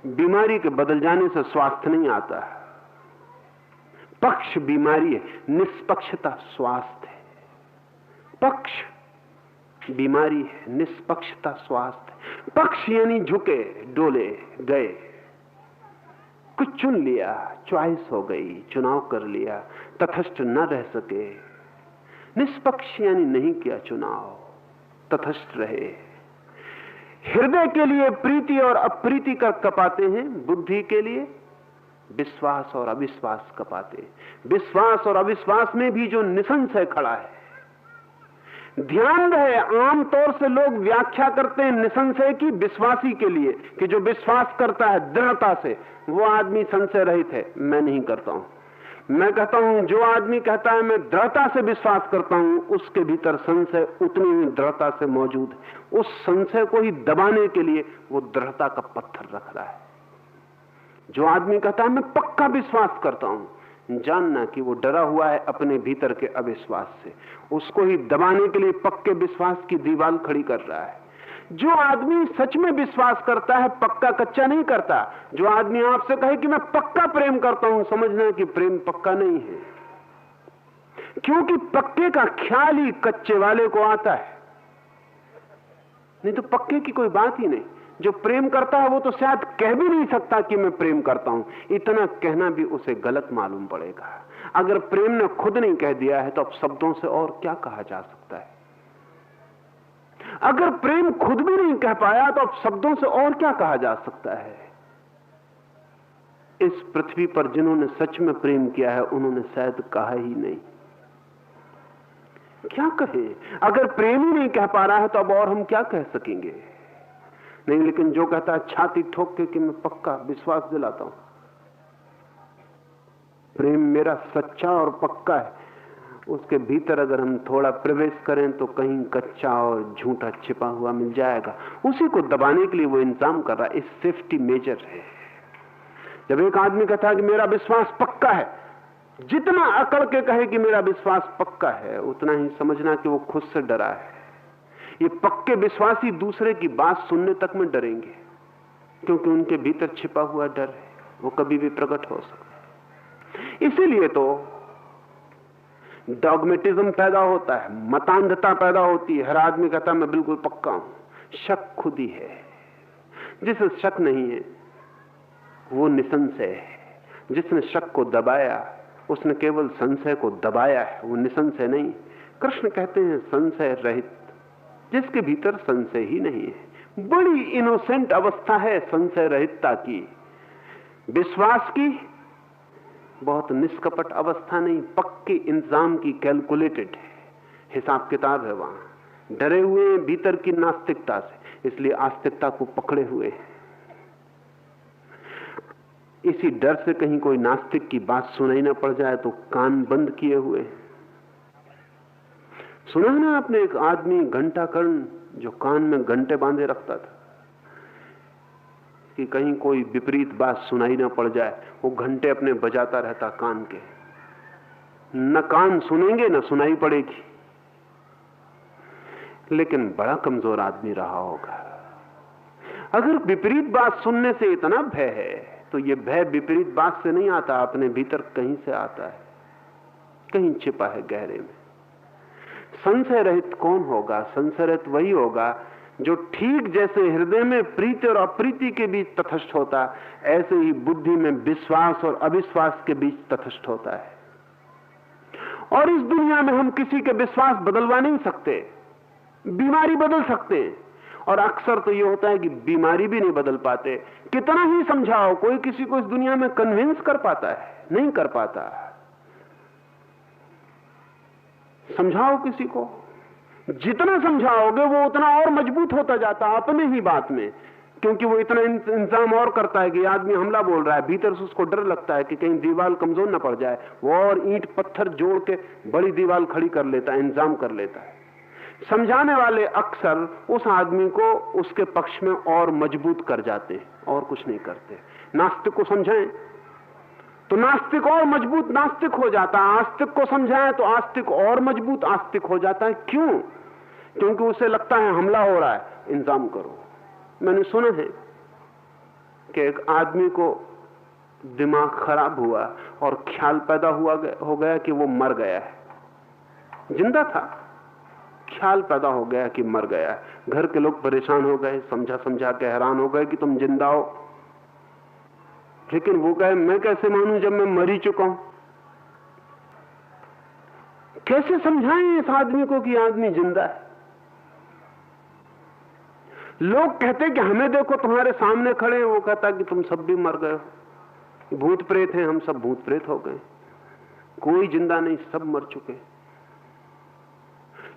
बीमारी के बदल जाने से स्वास्थ्य नहीं आता। पक्ष बीमारी है, निष्पक्षता स्वास्थ्य है। पक्ष बीमारी है, निष्पक्षता स्वास्थ्य है। पक्ष यानी झुके, डोले, गए, कुछ चुन लिया, चॉइस हो गई, चुनाव कर लिया, तटस्थ न रह सके। निष्पक्ष यानी नहीं किया चुनाव, तटस्थ रहे। हृदय के लिए प्रीति और अप्रीति का कपाते हैं, बुद्धि के लिए विश्वास और अविश्वास कपाते। विश्वास और अविश्वास में भी जो निसंशय खड़ा है। ध्यान रहे, आमतौर से लोग व्याख्या करते हैं निसंशय की विश्वासी के लिए कि जो विश्वास करता है दृढ़ता से, वो आदमी संशय रहित है। मैं नहीं करता हूं। मैं कहता हूं जो आदमी कहता है मैं दृढ़ता से विश्वास करता हूं, उसके भीतर संशय उतनी ही दृढ़ता से मौजूद है। उस संशय को ही दबाने के लिए वो दृढ़ता का पत्थर रख रहा है। जो आदमी कहता है मैं पक्का विश्वास करता हूं, जानना कि वो डरा हुआ है अपने भीतर के अविश्वास से। उसको ही दबाने के लिए पक्के विश्वास की दीवार खड़ी कर रहा है। जो आदमी सच में विश्वास करता है, पक्का कच्चा नहीं करता। जो आदमी आपसे कहे कि मैं पक्का प्रेम करता हूं, समझना कि प्रेम पक्का नहीं है, क्योंकि पक्के का ख्याल ही कच्चे वाले को आता है। नहीं तो पक्के की कोई बात ही नहीं। जो प्रेम करता है वो तो शायद कह भी नहीं सकता कि मैं प्रेम करता हूं। इतना कहना भी उसे गलत मालूम पड़ेगा। अगर प्रेम ने खुद नहीं कह दिया है तो अब शब्दों से और क्या कहा जा सकता है। अगर प्रेम खुद भी नहीं कह पाया तो अब शब्दों से और क्या कहा जा सकता है। इस पृथ्वी पर जिन्होंने सच में प्रेम किया है उन्होंने शायद कहा ही नहीं। क्या कहें? अगर प्रेम ही नहीं कह पा रहा है तो अब और हम क्या कह सकेंगे। नहीं, लेकिन जो कहता है छाती ठोक के कि मैं पक्का विश्वास दिलाता हूं, प्रेम मेरा सच्चा और पक्का है, उसके भीतर अगर हम थोड़ा प्रवेश करें तो कहीं कच्चा और झूठा छिपा हुआ मिल जाएगा। उसी को दबाने के लिए वो इंतजाम कर रहा है। इस सेफ्टी मेजर है। जब एक आदमी कहता है कि मेरा विश्वास पक्का है, जितना अकड़ के कहे कि मेरा विश्वास पक्का है, उतना ही समझना कि वो खुद से डरा है। ये पक्के विश्वासी दूसरे की बात सुनने तक में डरेंगे, क्योंकि उनके भीतर छिपा हुआ डर है, वो कभी भी प्रकट हो सकता है। इसीलिए तो डॉगमेटिज्म पैदा होता है, मतांधता पैदा होती है। हर आदमी कहता है मैं बिल्कुल पक्का हूं। शक खुद ही है। जिसे शक नहीं है वो निसंशय है। जिसने शक को दबाया उसने केवल संशय को दबाया है, वो निसंशय नहीं। कृष्ण कहते हैं संशय रहित जिसके भीतर संशय ही नहीं है। बड़ी इनोसेंट अवस्था है संशय रहितता की। विश्वास की बहुत निष्कपट अवस्था नहीं, पक्के इंतजाम की, कैलकुलेटेड है, हिसाब किताब है। वहां डरे हुए हैं भीतर की नास्तिकता से, इसलिए आस्तिकता को पकड़े हुए हैं। इसी डर से कहीं कोई नास्तिक की बात सुनाई ना पड़ जाए तो कान बंद किए हुए हैं। सुना ना आपने एक आदमी घंटा कर्ण जो कान में घंटे बांधे रखता था कि कहीं कोई विपरीत बात सुनाई ना पड़ जाए, वो घंटे अपने बजाता रहता कान के, न कान सुनेंगे न सुनाई पड़ेगी। लेकिन बड़ा कमजोर आदमी रहा होगा। अगर विपरीत बात सुनने से इतना भय है तो ये भय विपरीत बात से नहीं आता, अपने भीतर कहीं से आता है, कहीं छिपा है गहरे में। संशय रहित कौन होगा? संशय रहित वही होगा जो ठीक जैसे हृदय में प्रीति और अप्रीति के बीच तटस्थ होता, ऐसे ही बुद्धि में विश्वास और अविश्वास के बीच तटस्थ होता है। और इस दुनिया में हम किसी के विश्वास बदलवा नहीं सकते, बीमारी बदल सकते हैं। और अक्सर तो ये होता है कि बीमारी भी नहीं बदल पाते। कितना ही समझाओ, कोई किसी को इस दुनिया में कन्विंस कर पाता है? नहीं कर पाता। समझाओ किसी को, जितना समझाओगे वो उतना और मजबूत होता जाता अपने ही बात में, क्योंकि वो इतना इंतजाम और करता है कि आदमी हमला बोल रहा है, भीतर से उसको डर लगता है कि कहीं दीवार कमजोर न पड़ जाए। वो और ईंट पत्थर जोड़ के बड़ी दीवार खड़ी कर लेता है, इंतजाम कर लेता है। समझाने वाले अक्सर उस आदमी को उसके पक्ष में और मजबूत कर जाते हैं, और कुछ नहीं करते। नास्तिक को समझाएं तो नास्तिक और मजबूत नास्तिक हो जाता है, आस्तिक को समझाएं तो आस्तिक और मजबूत आस्तिक हो जाता है। क्यों? क्योंकि उसे लगता है हमला हो रहा है, इंतजाम करो। मैंने सुना है कि एक आदमी को दिमाग खराब हुआ और ख्याल पैदा हो गया कि वो मर गया है। जिंदा था, ख्याल पैदा हो गया कि मर गया है। घर के लोग परेशान हो गए, समझा समझा के हैरान हो गए कि तुम जिंदा हो। लेकिन वो कहे मैं कैसे मानूं जब मैं मर ही चुका हूं? कैसे समझाएं इस आदमी को कि आदमी जिंदा है? लोग कहते कि हमें देखो तुम्हारे सामने खड़े हैं, वो कहता कि तुम सब भी मर गए हो, भूत प्रेत हैं, हम सब भूत प्रेत हो गए, कोई जिंदा नहीं, सब मर चुके।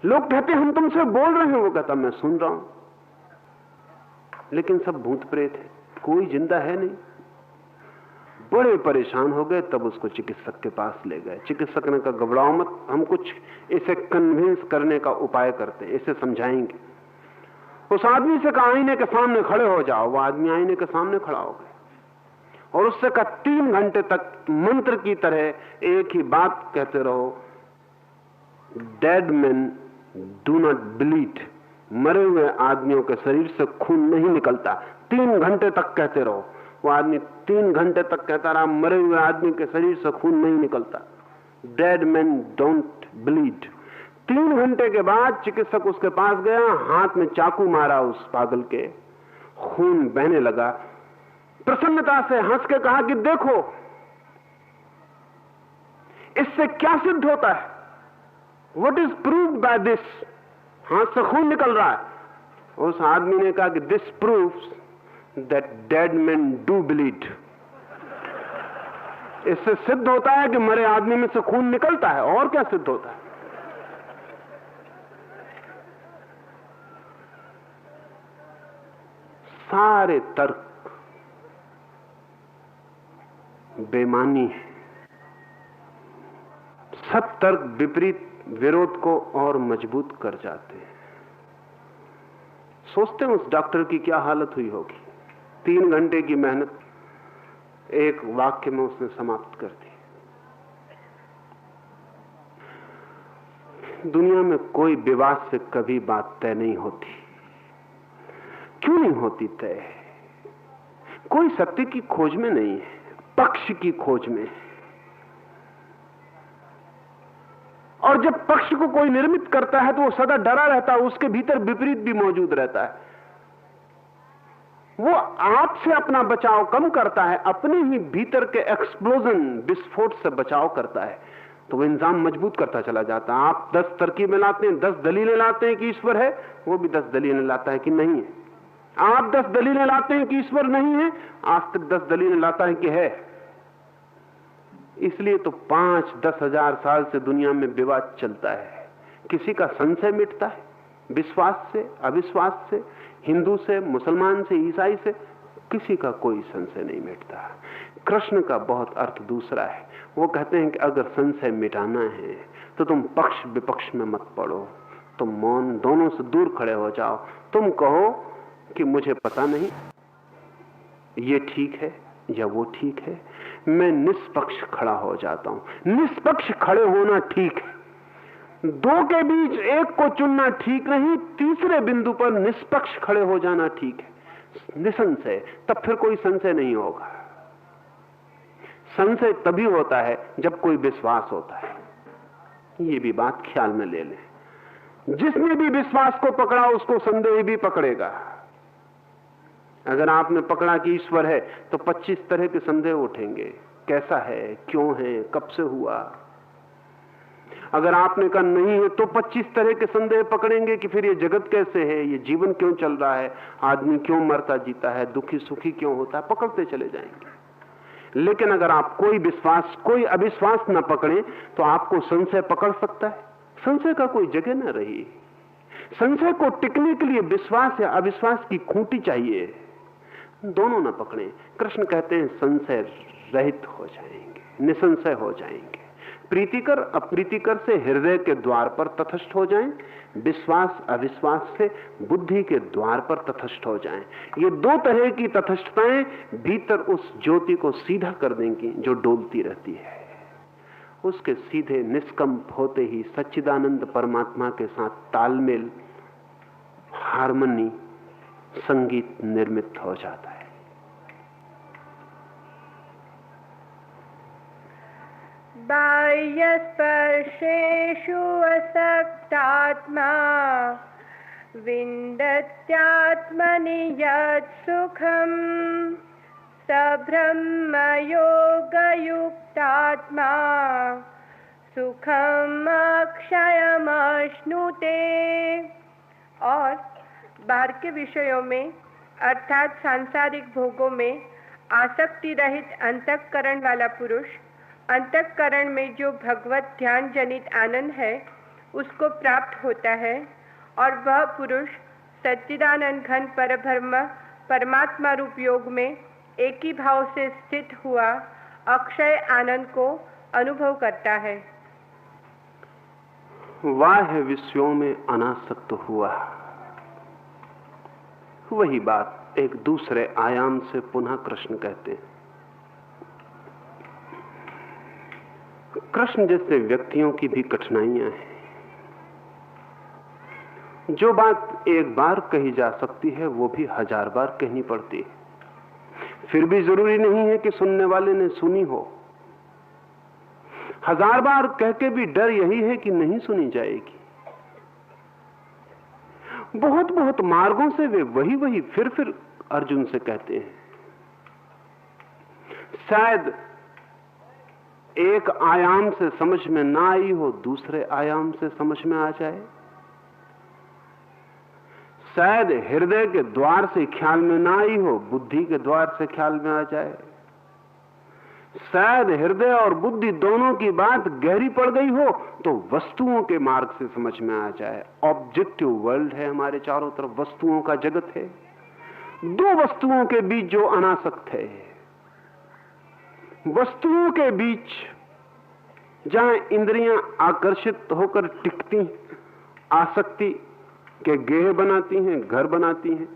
लोग कहते हम तुमसे बोल रहे हैं, वो कहता मैं सुन रहा हूं, लेकिन सब भूत प्रेत है, कोई जिंदा है नहीं। बड़े परेशान हो गए, तब उसको चिकित्सक के पास ले गए। चिकित्सक ने कहा घबराओ मत, हम कुछ इसे कन्विंस करने का उपाय करते हैं, इसे समझाएंगे। उस आदमी से कहा आईने के सामने खड़े हो जाओ। वो आदमी आईने के सामने खड़ा हो गया और उससे कहा 3 घंटे तक मंत्र की तरह एक ही बात कहते रहो, dead man do not bleed. मरे हुए आदमियों के शरीर से खून नहीं निकलता। 3 घंटे तक कहते रहो। वो आदमी 3 घंटे तक कहता रहा, मरे हुए आदमी के शरीर से खून नहीं निकलता, डेड मैन डोंट ब्लीड। 3 घंटे के बाद चिकित्सक उसके पास गया, हाथ में चाकू मारा उस पागल के, खून बहने लगा। प्रसन्नता से हंस के कहा कि देखो इससे क्या सिद्ध होता है, what is proved by this. हाथ से खून निकल रहा है। उस आदमी ने कहा कि this proves that dead man do bleed. इससे सिद्ध होता है कि मरे आदमी में से खून निकलता है, और क्या सिद्ध होता है। सारे तर्क बेमानी है। सब तर्क विपरीत विरोध को और मजबूत कर जाते हैं। सोचते हैं उस डॉक्टर की क्या हालत हुई होगी। 3 घंटे की मेहनत एक वाक्य में उसने समाप्त कर दी। दुनिया में कोई विवाद से कभी बात तय नहीं होती। क्यों नहीं होती तय? कोई सत्य की खोज में नहीं है, पक्ष की खोज में। और जब पक्ष को कोई निर्मित करता है तो वो सदा डरा रहता है, उसके भीतर विपरीत भी मौजूद रहता है। वो आपसे अपना बचाव कम करता है, अपने ही भीतर के एक्सप्लोजन, विस्फोट से बचाव करता है। तो वो इंजाम मजबूत करता चला जाता है। आप 10 तरकीबें लाते हैं, 10 दलीलें लाते हैं कि ईश्वर है, वो भी 10 दलीलें लाता है कि नहीं है। आप 10 दलीलें लाते हैं कि ईश्वर नहीं है, आज तक 10 दलीलें लाता है कि है। इसलिए तो 5-10 हजार साल से दुनिया में विवाद चलता है। किसी का संशय मिटता है विश्वास से, अविश्वास से, हिंदू से, मुसलमान से, ईसाई से, किसी का कोई संशय नहीं मिटता। कृष्ण का बहुत अर्थ दूसरा है। वो कहते हैं कि अगर संशय मिटाना है तो तुम पक्ष विपक्ष में मत पड़ो, तुम मौन, दोनों से दूर खड़े हो जाओ। तुम कहो कि मुझे पता नहीं ये ठीक है या वो ठीक है, मैं निष्पक्ष खड़ा हो जाता हूं। निष्पक्ष खड़े होना ठीक है, दो के बीच एक को चुनना ठीक नहीं, तीसरे बिंदु पर निष्पक्ष खड़े हो जाना ठीक है, निसंशय। तब फिर कोई संशय नहीं होगा। संशय तभी होता है जब कोई विश्वास होता है। ये भी बात ख्याल में ले लें। जिसने भी विश्वास को पकड़ा उसको संदेह भी पकड़ेगा। अगर आपने पकड़ा कि ईश्वर है तो 25 तरह के संदेह उठेंगे। कैसा है, क्यों है, कब से हुआ। अगर आपने कहा नहीं है तो 25 तरह के संदेह पकड़ेंगे कि फिर ये जगत कैसे है, ये जीवन क्यों चल रहा है, आदमी क्यों मरता जीता है, दुखी सुखी क्यों होता है, पकड़ते चले जाएंगे। लेकिन अगर आप कोई विश्वास, कोई अविश्वास न पकड़े तो आपको संशय पकड़ सकता है। संशय का कोई जगह न रही। संशय को टिकने के लिए विश्वास या अविश्वास की खूंटी चाहिए, दोनों न पकड़े। कृष्ण कहते हैं संशय रहित हो जाएंगे, निसंशय हो जाएंगे। प्रीतिकर अप्रीतिकर से हृदय के द्वार पर तटस्थ हो जाएं, विश्वास अविश्वास से बुद्धि के द्वार पर तटस्थ हो जाएं। ये दो तरह की तटस्थताएं भीतर उस ज्योति को सीधा कर देंगी जो डोलती रहती है। उसके सीधे निष्कंप होते ही सच्चिदानंद परमात्मा के साथ तालमेल, हार्मनी, संगीत निर्मित हो जाता है। बाह्यस्पर्शेषु असक्तात्मा विन्दत्यात्मनि यत् सुखम् स ब्रह्मयोगयुक्तात्मा सुखम् अक्षयमश्नुते। और बाहर के विषयों में अर्थात सांसारिक भोगों में आसक्ति रहित अंतःकरण वाला पुरुष अंतःकरण में जो भगवत ध्यान जनित आनंद है उसको प्राप्त होता है, और वह पुरुष सच्चिदानंद घन परब्रह्म परमात्मा रूप योग में एक ही भाव से स्थित हुआ अक्षय आनंद को अनुभव करता है। वाह्य विषयों में अनासक्त हुआ, वही बात एक दूसरे आयाम से पुनः कृष्ण कहते हैं। कृष्ण जैसे व्यक्तियों की भी कठिनाइयां हैं। जो बात एक बार कही जा सकती है वो भी 1000 बार कहनी पड़ती है। फिर भी जरूरी नहीं है कि सुनने वाले ने सुनी हो। 1000 बार कह के भी डर यही है कि नहीं सुनी जाएगी। बहुत बहुत मार्गों से वे वही वही फिर अर्जुन से कहते हैं। शायद एक आयाम से समझ में ना आई हो, दूसरे आयाम से समझ में आ जाए। शायद हृदय के द्वार से ख्याल में ना आई हो, बुद्धि के द्वार से ख्याल में आ जाए। शायद हृदय और बुद्धि दोनों की बात गहरी पड़ गई हो तो वस्तुओं के मार्ग से समझ में आ जाए। ऑब्जेक्टिव वर्ल्ड है, हमारे चारों तरफ वस्तुओं का जगत है। दो वस्तुओं के बीच जो अनासक्त है, वस्तुओं के बीच जहां इंद्रियां आकर्षित होकर टिकती, आसक्ति के गेह बनाती हैं, घर बनाती हैं,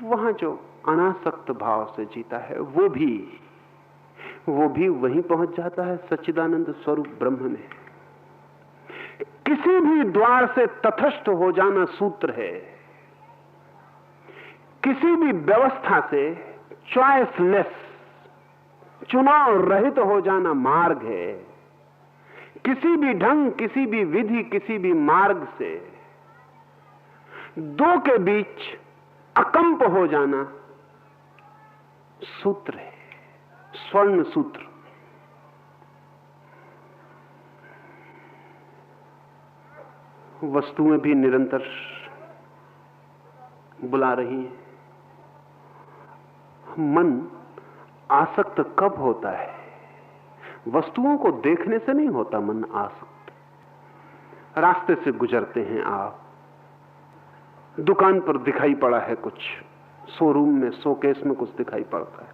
वहां जो अनासक्त भाव से जीता है वो भी वहीं पहुंच जाता है सच्चिदानंद स्वरूप ब्रह्म में। किसी भी द्वार से तटस्थ हो जाना सूत्र है, किसी भी व्यवस्था से चॉइसलेस, चुनाव रहित हो जाना मार्ग है। किसी भी ढंग, किसी भी विधि, किसी भी मार्ग से दो के बीच अकंप हो जाना सूत्र है, स्वर्ण सूत्र। वस्तुएं भी निरंतर बुला रही हैं। मन आसक्त कब होता है? वस्तुओं को देखने से नहीं होता मन आसक्त। रास्ते से गुजरते हैं आप, दुकान पर दिखाई पड़ा है कुछ, शोरूम में शोकेस में कुछ दिखाई पड़ता है,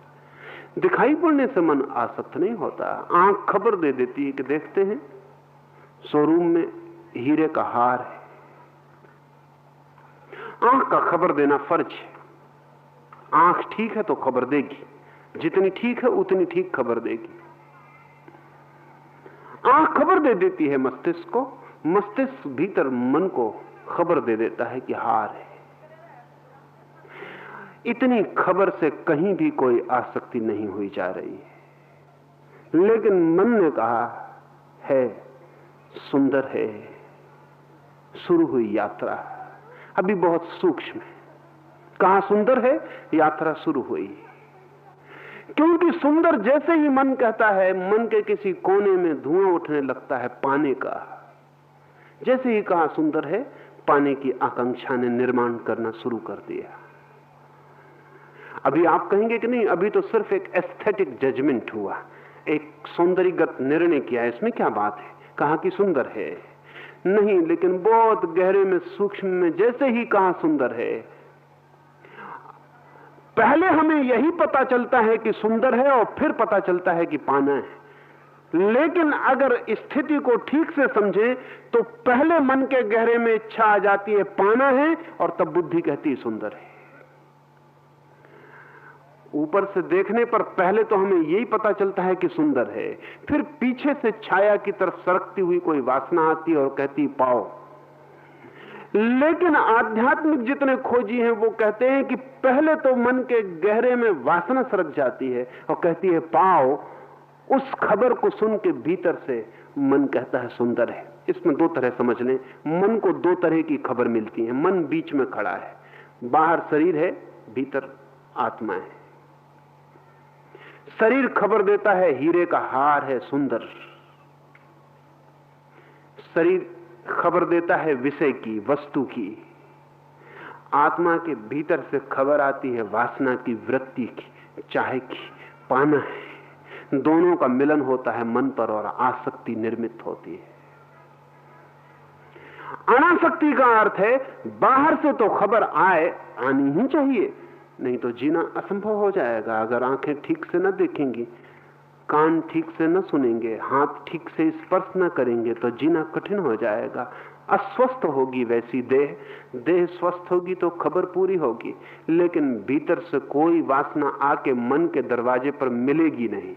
दिखाई पड़ने से मन आसक्त नहीं होता। आंख खबर दे देती है कि देखते हैं शोरूम में हीरे का हार है। आंख का खबर देना फर्ज है। आंख ठीक है तो खबर देगी, जितनी ठीक है उतनी ठीक खबर देगी। आंख खबर दे देती है मस्तिष्क को, मस्तिष्क भीतर मन को खबर दे देता है कि हार है। इतनी खबर से कहीं भी कोई आसक्ति नहीं हुई जा रही है। लेकिन मन ने कहा है सुंदर है, शुरू हुई यात्रा, अभी बहुत सूक्ष्म है। कहा सुंदर है, यात्रा शुरू हुई। क्योंकि सुंदर जैसे ही मन कहता है, मन के किसी कोने में धुआं उठने लगता है पाने का। जैसे ही कहा सुंदर है, पाने की आकांक्षा ने निर्माण करना शुरू कर दिया। अभी आप कहेंगे कि नहीं, अभी तो सिर्फ एक एस्थेटिक जजमेंट हुआ, एक सौंदर्यगत निर्णय किया, इसमें क्या बात है, कहा कि सुंदर है। नहीं, लेकिन बहुत गहरे में, सूक्ष्म में जैसे ही कहा सुंदर है, पहले हमें यही पता चलता है कि सुंदर है और फिर पता चलता है कि पाना है। लेकिन अगर स्थिति को ठीक से समझें तो पहले मन के गहरे में इच्छा आ जाती है पाना है, और तब बुद्धि कहती है सुंदर है। ऊपर से देखने पर पहले तो हमें यही पता चलता है कि सुंदर है, फिर पीछे से छाया की तरफ सरकती हुई कोई वासना आती है और कहती पाओ। लेकिन आध्यात्मिक जितने खोजी हैं वो कहते हैं कि पहले तो मन के गहरे में वासना सरक जाती है और कहती है पाओ। उस खबर को सुन के भीतर से मन कहता है सुंदर है। इसमें दो तरह समझ लें, मन को दो तरह की खबर मिलती है। मन बीच में खड़ा है, बाहर शरीर है, भीतर आत्मा है। शरीर खबर देता है हीरे का हार है, सुंदर। शरीर खबर देता है विषय की, वस्तु की। आत्मा के भीतर से खबर आती है वासना की, वृत्ति की, चाहे की, पाना है। दोनों का मिलन होता है मन पर और आसक्ति निर्मित होती है। अनासक्ति का अर्थ है बाहर से तो खबर आए, आनी ही चाहिए, नहीं तो जीना असंभव हो जाएगा। अगर आंखें ठीक से न देखेंगी, कान ठीक से न सुनेंगे, हाथ ठीक से स्पर्श न करेंगे तो जीना कठिन हो जाएगा। अस्वस्थ होगी वैसी देह, देह स्वस्थ होगी तो खबर पूरी होगी। लेकिन भीतर से कोई वासना आके मन के दरवाजे पर मिलेगी नहीं।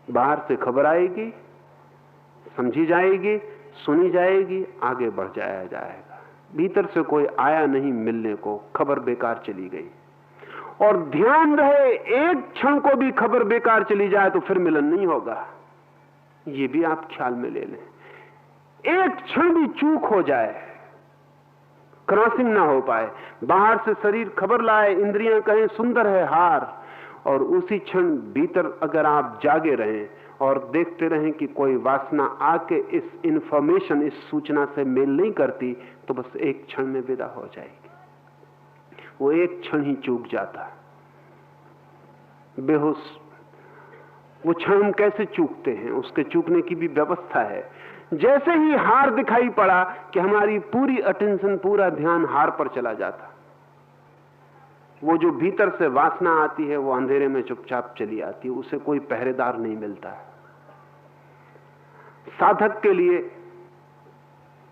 बाहर से खबर आएगी, समझी जाएगी, सुनी जाएगी, आगे बढ़ जाया जाएगा। भीतर से कोई आया नहीं मिलने को, खबर बेकार चली गई। और ध्यान रहे, एक क्षण को भी खबर बेकार चली जाए तो फिर मिलन नहीं होगा। ये भी आप ख्याल में ले लें। एक क्षण भी चूक हो जाए, क्रॉसिंग ना हो पाए, बाहर से शरीर खबर लाए, इंद्रियां कहें सुंदर है हार, और उसी क्षण भीतर अगर आप जागे रहें और देखते रहें कि कोई वासना आके इस इंफॉर्मेशन, इस सूचना से मेल नहीं करती, तो बस एक क्षण में विदा हो जाएगी। वो एक क्षण ही चूक जाता, बेहोश। वो क्षण हम कैसे चूकते हैं, उसके चूकने की भी व्यवस्था है। जैसे ही हार दिखाई पड़ा कि हमारी पूरी अटेंशन, पूरा ध्यान हार पर चला जाता। वो जो भीतर से वासना आती है वो अंधेरे में चुपचाप चली आती है, उसे कोई पहरेदार नहीं मिलता। साधक के लिए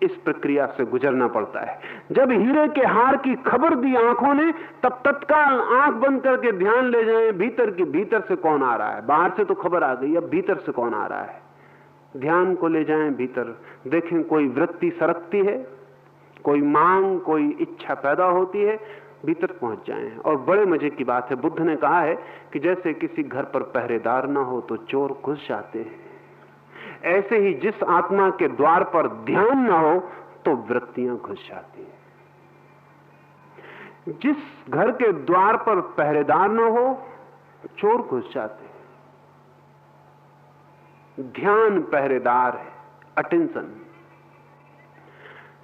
इस प्रक्रिया से गुजरना पड़ता है। जब हीरे के हार की खबर दी आंखों ने, तब तत्काल आंख बंद करके ध्यान ले जाएं भीतर की, भीतर से कौन आ रहा है। बाहर से तो खबर आ गई, अब भीतर से कौन आ रहा है। ध्यान को ले जाएं भीतर, देखें कोई वृत्ति सरकती है, कोई मांग, कोई इच्छा पैदा होती है, भीतर पहुंच जाएं। और बड़े मजे की बात है, बुद्ध ने कहा है कि जैसे किसी घर पर पहरेदार ना हो तो चोर घुस जाते हैं, ऐसे ही जिस आत्मा के द्वार पर ध्यान ना हो तो वृत्तियां घुस जाती हैं। जिस घर के द्वार पर पहरेदार ना हो, चोर घुस जाते हैं। ध्यान पहरेदार है, अटेंशन।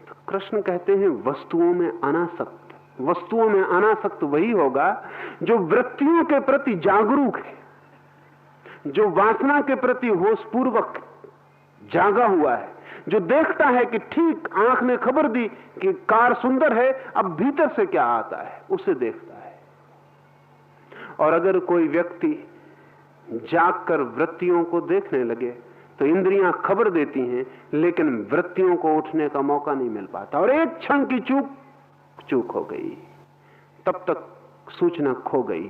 तो कृष्ण कहते हैं वस्तुओं में अनासक्त। वस्तुओं में अनासक्त वही होगा जो वृत्तियों के प्रति जागरूक है, जो वासना के प्रति होशपूर्वक जागा हुआ है, जो देखता है कि ठीक आंख ने खबर दी कि कार सुंदर है, अब भीतर से क्या आता है उसे देखता है। और अगर कोई व्यक्ति जागकर वृत्तियों को देखने लगे तो इंद्रियां खबर देती हैं, लेकिन वृत्तियों को उठने का मौका नहीं मिल पाता, और एक क्षण की चूक हो गई, तब तक सूचना खो गई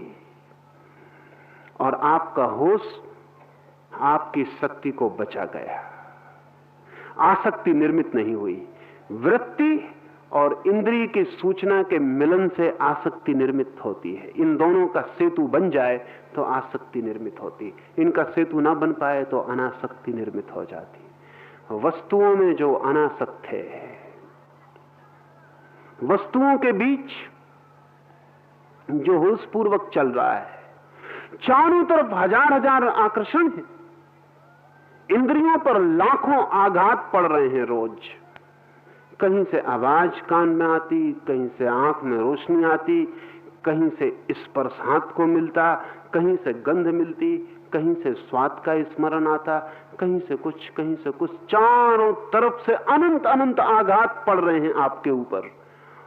और आपका होश आपकी शक्ति को बचा गया। आसक्ति निर्मित नहीं हुई। वृत्ति और इंद्रिय की सूचना के मिलन से आसक्ति निर्मित होती है। इन दोनों का सेतु बन जाए तो आसक्ति निर्मित होती, इनका सेतु ना बन पाए तो अनासक्ति निर्मित हो जाती। वस्तुओं में जो अनासक्त है, वस्तुओं के बीच जो होशपूर्वक चल रहा है, चारों तरफ हजार हजार आकर्षण है, इंद्रियों पर लाखों आघात पड़ रहे हैं रोज। कहीं से आवाज कान में आती, कहीं से आंख में रोशनी आती, कहीं से स्पर्श हाथ को मिलता, कहीं से गंध मिलती, कहीं से स्वाद का स्मरण आता, कहीं से कुछ, कहीं से कुछ, चारों तरफ से अनंत अनंत आघात पड़ रहे हैं आपके ऊपर,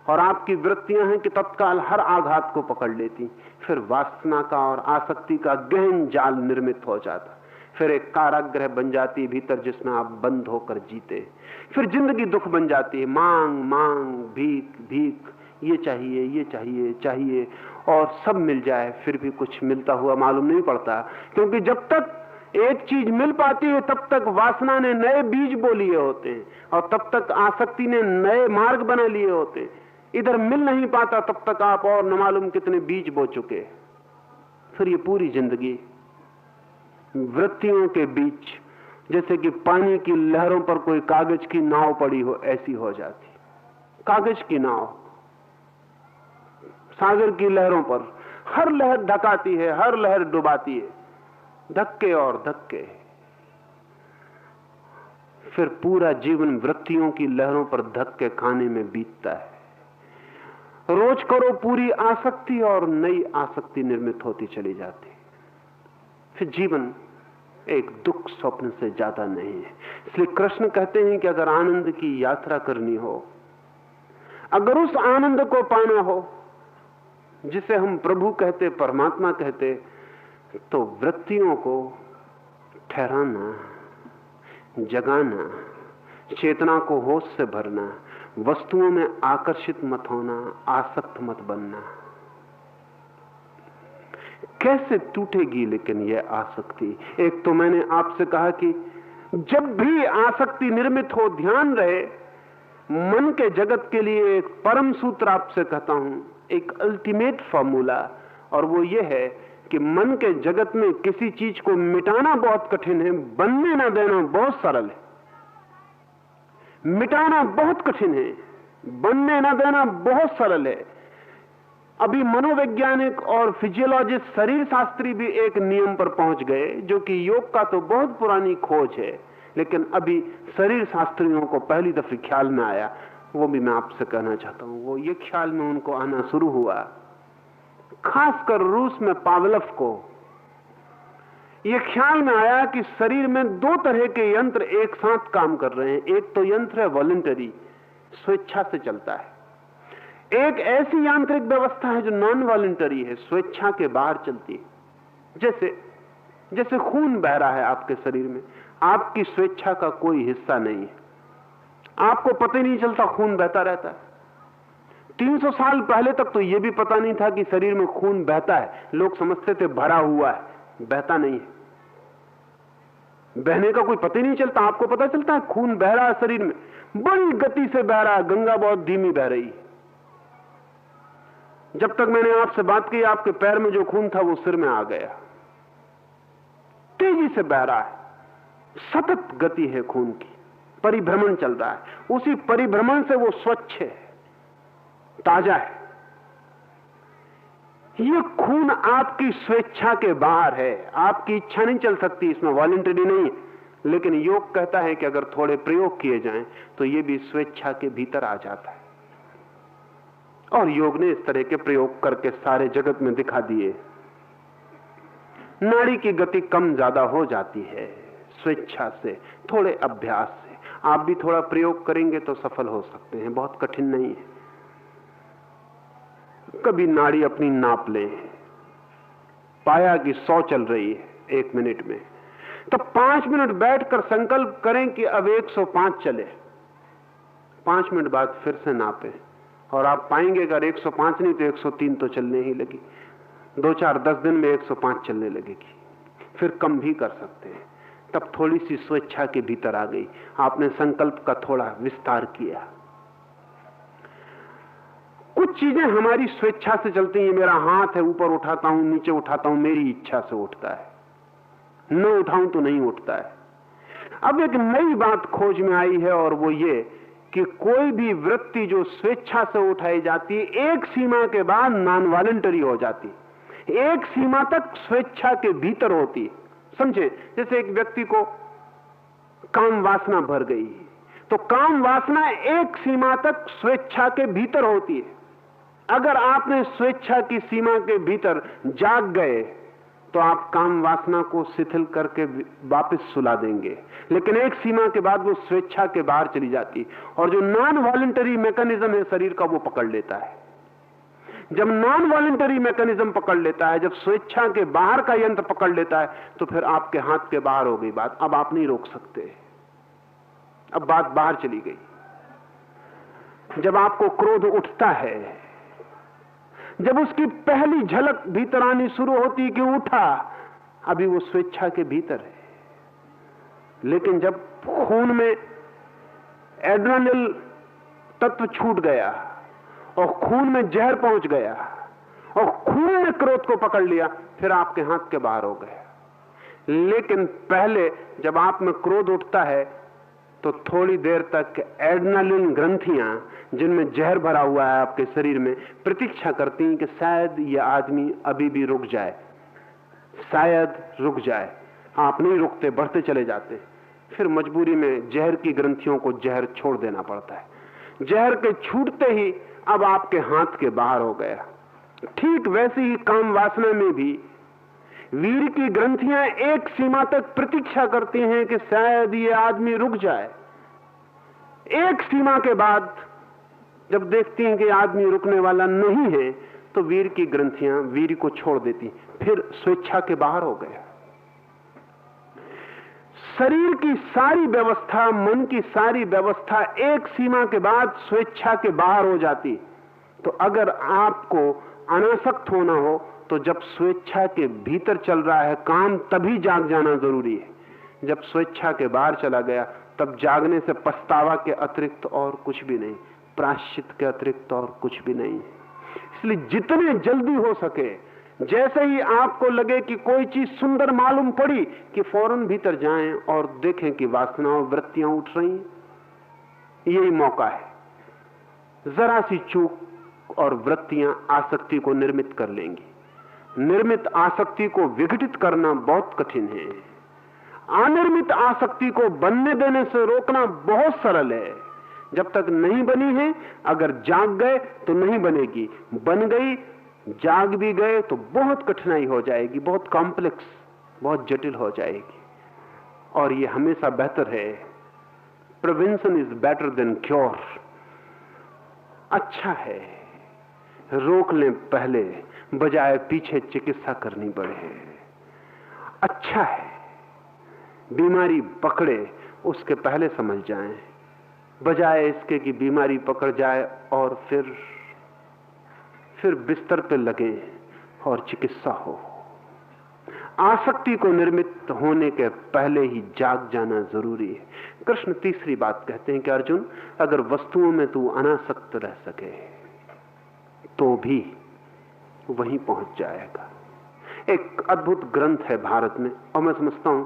और आपकी वृत्तियां हैं कि तत्काल हर आघात को पकड़ लेती। फिर वासना का और आसक्ति का गहन जाल निर्मित हो जाता, फिर एक कारागृह बन जाती भीतर जिसमें आप बंद होकर जीते। फिर जिंदगी दुख बन जाती है, मांग मांग, भीख भीख, ये चाहिए, ये चाहिए, चाहिए, और सब मिल जाए फिर भी कुछ मिलता हुआ मालूम नहीं पड़ता, क्योंकि जब तक एक चीज मिल पाती है तब तक वासना ने नए बीज बो लिए होते हैं, और तब तक आसक्ति ने नए मार्ग बना लिए होते हैं। इधर मिल नहीं पाता तब तक आप और न मालूम कितने बीज बो चुके। फिर ये पूरी जिंदगी वृत्तियों के बीच, जैसे कि पानी की लहरों पर कोई कागज की नाव पड़ी हो, ऐसी हो जाती। कागज की नाव सागर की लहरों पर, हर लहर धकाती है, हर लहर डुबाती है, धक्के और धक्के। फिर पूरा जीवन वृत्तियों की लहरों पर धक्के खाने में बीतता है। रोज करो पूरी आसक्ति और नई आसक्ति निर्मित होती चली जाती। फिर जीवन एक दुख स्वप्न से ज्यादा नहीं है। इसलिए कृष्ण कहते हैं कि अगर आनंद की यात्रा करनी हो, अगर उस आनंद को पाना हो जिसे हम प्रभु कहते, परमात्मा कहते, तो वृत्तियों को ठहराना, जगाना, चेतना को होश से भरना, वस्तुओं में आकर्षित मत होना, आसक्त मत बनना। कैसे टूटेगी लेकिन यह आसक्ति? एक तो मैंने आपसे कहा कि जब भी आसक्ति निर्मित हो, ध्यान रहे, मन के जगत के लिए एक परम सूत्र आपसे कहता हूं, एक अल्टीमेट फॉर्मूला, और वो ये है कि मन के जगत में किसी चीज को मिटाना बहुत कठिन है, बनने ना देना बहुत सरल है। मिटाना बहुत कठिन है, बनने ना देना बहुत सरल है। अभी मनोवैज्ञानिक और फिजियोलॉजिस्ट, शरीर शास्त्री भी एक नियम पर पहुंच गए, जो कि योग का तो बहुत पुरानी खोज है, लेकिन अभी शरीर शास्त्रियों को पहली दफे ख्याल में आया। वो भी मैं आपसे कहना चाहता हूं, वो ये ख्याल में उनको आना शुरू हुआ, खासकर रूस में पावलोव को ये ख्याल में आया कि शरीर में दो तरह के यंत्र एक साथ काम कर रहे हैं। एक तो यंत्र है वॉलंटरी, स्वेच्छा से चलता है। एक ऐसी यांत्रिक व्यवस्था है जो नॉन वॉलंटरी है, स्वेच्छा के बाहर चलती है। जैसे खून बह रहा है आपके शरीर में, आपकी स्वेच्छा का कोई हिस्सा नहीं है, आपको पता ही नहीं चलता, खून बहता रहता है। 300 साल पहले तक तो यह भी पता नहीं था कि शरीर में खून बहता है। लोग समझते थे भरा हुआ है, बहता नहीं है। बहने का कोई पता ही नहीं चलता, आपको पता चलता है खून बह रहा है शरीर में, बड़ी गति से बह रहा है, गंगा बहुत धीमी बह रही है। जब तक मैंने आपसे बात की, आपके पैर में जो खून था वो सिर में आ गया, तेजी से बह रहा है, सतत गति है खून की, परिभ्रमण चल रहा है। उसी परिभ्रमण से वो स्वच्छ है, ताजा है। ये खून आपकी स्वेच्छा के बाहर है, आपकी इच्छा नहीं चल सकती, इसमें वॉलंटरी नहीं है। लेकिन योग कहता है कि अगर थोड़े प्रयोग किए जाएं तो ये भी स्वेच्छा के भीतर आ जाता है। और योग ने इस तरह के प्रयोग करके सारे जगत में दिखा दिए। नाड़ी की गति कम ज्यादा हो जाती है स्वेच्छा से, थोड़े अभ्यास से। आप भी थोड़ा प्रयोग करेंगे तो सफल हो सकते हैं, बहुत कठिन नहीं है। कभी नाड़ी अपनी नाप लें, पाया कि 100 चल रही है 1 मिनट में, तो 5 मिनट बैठकर संकल्प करें कि अब 105 चले। 5 मिनट बाद फिर से नापें और आप पाएंगे अगर 105 नहीं तो 103 तो चलने ही लगी। 2-4-10 दिन में 105 चलने लगेगी। फिर कम भी कर सकते हैं। तब थोड़ी सी स्वेच्छा के भीतर आ गई, आपने संकल्प का थोड़ा विस्तार किया। कुछ चीजें हमारी स्वेच्छा से चलती हैं। मेरा हाथ है, ऊपर उठाता हूं, नीचे उठाता हूं, मेरी इच्छा से उठता है, न उठाऊं तो नहीं उठता है। अब एक नई बात खोज में आई है और वो ये कि कोई भी वृत्ति जो स्वेच्छा से उठाई जाती है, एक सीमा के बाद नॉन वॉलंटरी हो जाती है। एक सीमा तक स्वेच्छा के भीतर होती है। समझे, जैसे एक व्यक्ति को काम वासना भर गई, तो काम वासना एक सीमा तक स्वेच्छा के भीतर होती है। अगर आपने स्वेच्छा की सीमा के भीतर जाग गए तो आप काम वासना को शिथिल करके वापस सुला देंगे, लेकिन एक सीमा के बाद वो स्वेच्छा के बाहर चली जाती और जो नॉन वॉलंटरी मैकेनिज्म है शरीर का वो पकड़ लेता है। जब नॉन वॉलंटरी मैकेनिज्म पकड़ लेता है, जब स्वेच्छा के बाहर का यंत्र पकड़ लेता है, तो फिर आपके हाथ के बाहर हो गई बात। अब आप नहीं रोक सकते, अब बात बाहर चली गई। जब आपको क्रोध उठता है, जब उसकी पहली झलक भीतर आनी शुरू होती है कि उठा, अभी वो स्वेच्छा के भीतर है। लेकिन जब खून में एड्रेनलिन तत्व छूट गया और खून में जहर पहुंच गया और खून ने क्रोध को पकड़ लिया, फिर आपके हाथ के बाहर हो गया। लेकिन पहले जब आप में क्रोध उठता है तो थोड़ी देर तक एड्रेनलिन ग्रंथियां जिनमें जहर भरा हुआ है आपके शरीर में प्रतीक्षा करती हैं कि शायद यह आदमी अभी भी रुक जाए, शायद रुक जाए। आप नहीं रुकते, बढ़ते चले जाते। फिर मजबूरी में जहर की ग्रंथियों को जहर छोड़ देना पड़ता है। जहर के छूटते ही अब आपके हाथ के बाहर हो गया। ठीक वैसे ही काम वासना में भी वीर की ग्रंथियां एक सीमा तक प्रतीक्षा करती हैं कि शायद ये आदमी रुक जाए। एक सीमा के बाद जब देखती हैं कि आदमी रुकने वाला नहीं है तो वीर की ग्रंथियां वीर को छोड़ देती, फिर स्वेच्छा के बाहर हो गया। शरीर की सारी व्यवस्था, मन की सारी व्यवस्था एक सीमा के बाद स्वेच्छा के बाहर हो जाती। तो अगर आपको अनासक्त होना हो तो जब स्वेच्छा के भीतर चल रहा है काम, तभी जाग जाना जरूरी है। जब स्वेच्छा के बाहर चला गया तब जागने से पछतावा के अतिरिक्त और कुछ भी नहीं, प्रायश्चित के अतिरिक्त और कुछ भी नहीं। इसलिए जितने जल्दी हो सके, जैसे ही आपको लगे कि कोई चीज सुंदर मालूम पड़ी कि फौरन भीतर जाएं और देखें कि वासनाएं वृत्तियां उठ रही हैं। यही मौका है। जरा सी चूक और वृत्तियां आसक्ति को निर्मित कर लेंगी। निर्मित आसक्ति को विघटित करना बहुत कठिन है। अनिर्मित आसक्ति को बनने देने से रोकना बहुत सरल है। जब तक नहीं बनी है, अगर जाग गए तो नहीं बनेगी, बन गई, जाग भी गए तो बहुत कठिनाई हो जाएगी, बहुत कॉम्प्लेक्स, बहुत जटिल हो जाएगी। और ये हमेशा बेहतर है। Prevention is better than cure. अच्छा है रोक लें पहले, बजाय पीछे चिकित्सा करनी पड़े। अच्छा है बीमारी पकड़े उसके पहले समझ जाएं, बजाय इसके कि बीमारी पकड़ जाए और फिर बिस्तर पे लगे और चिकित्सा हो। आसक्ति को निर्मित होने के पहले ही जाग जाना जरूरी है। कृष्ण तीसरी बात कहते हैं कि अर्जुन, अगर वस्तुओं में तू अनासक्त रह सके तो भी वहीं पहुंच जाएगा। एक अद्भुत ग्रंथ है भारत में, और मैं समझता हूं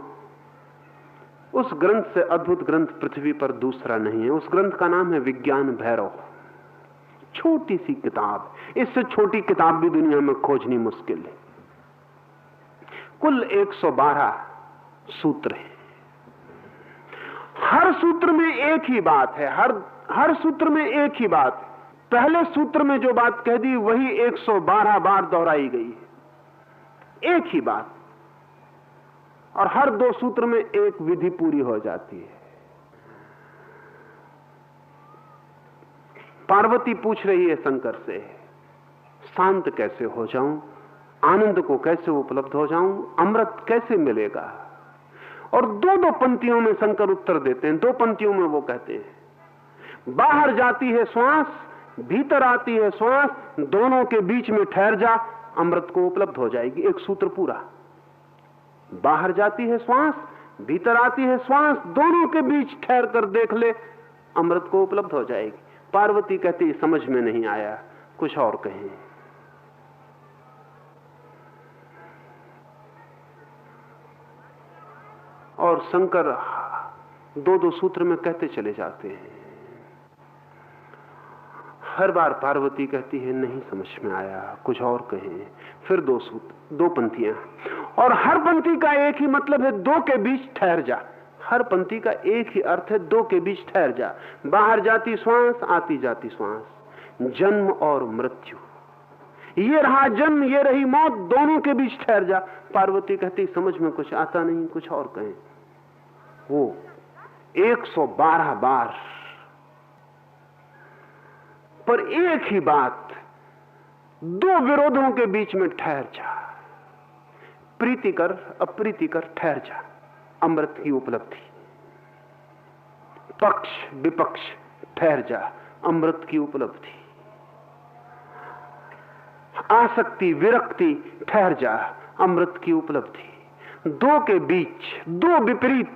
उस ग्रंथ से अद्भुत ग्रंथ पृथ्वी पर दूसरा नहीं है। उस ग्रंथ का नाम है विज्ञान भैरव। छोटी सी किताब, इससे छोटी किताब भी दुनिया में खोजनी मुश्किल है। कुल 112 सूत्र हैं। हर सूत्र में एक ही बात है, हर सूत्र में एक ही बात। पहले सूत्र में जो बात कह दी वही 112 बार दोहराई गई है, एक ही बात। और हर 2 सूत्र में एक विधि पूरी हो जाती है। पार्वती पूछ रही है शंकर से, शांत कैसे हो जाऊं, आनंद को कैसे उपलब्ध हो जाऊं, अमृत कैसे मिलेगा। और 2-2 पंक्तियों में शंकर उत्तर देते हैं। 2 पंक्तियों में वो कहते हैं, बाहर जाती है श्वास, भीतर आती है श्वास, दोनों के बीच में ठहर जा, अमृत को उपलब्ध हो जाएगी। एक सूत्र पूरा। बाहर जाती है श्वास, भीतर आती है श्वास, दोनों के बीच ठहर कर देख ले, अमृत को उपलब्ध हो जाएगी। पार्वती कहती समझ में नहीं आया, कुछ और कहें। और शंकर 2-2 सूत्र में कहते चले जाते हैं। हर बार पार्वती कहती है नहीं समझ में आया, कुछ और कहें। फिर 2 सूत्र, 2 पंक्तियां, और हर पंक्ति का एक ही मतलब है, 2 के बीच ठहर जा। हर पंक्ति का एक ही अर्थ है, 2 के बीच ठहर जा। बाहर जाती श्वास, आती जाती श्वास, जन्म और मृत्यु, ये रहा जन्म, ये रही मौत, दोनों के बीच ठहर जा। पार्वती कहती समझ में कुछ आता नहीं, कुछ और कहें। वो 112 बार, पर एक ही बात, 2 विरोधों के बीच में ठहर जा। प्रीति कर, अप्रीति कर, ठहर जा, अमृत की उपलब्धि। पक्ष विपक्ष, ठहर जा, अमृत की उपलब्धि। आसक्ति विरक्ति, ठहर जा, अमृत की उपलब्धि। 2 के बीच, 2 विपरीत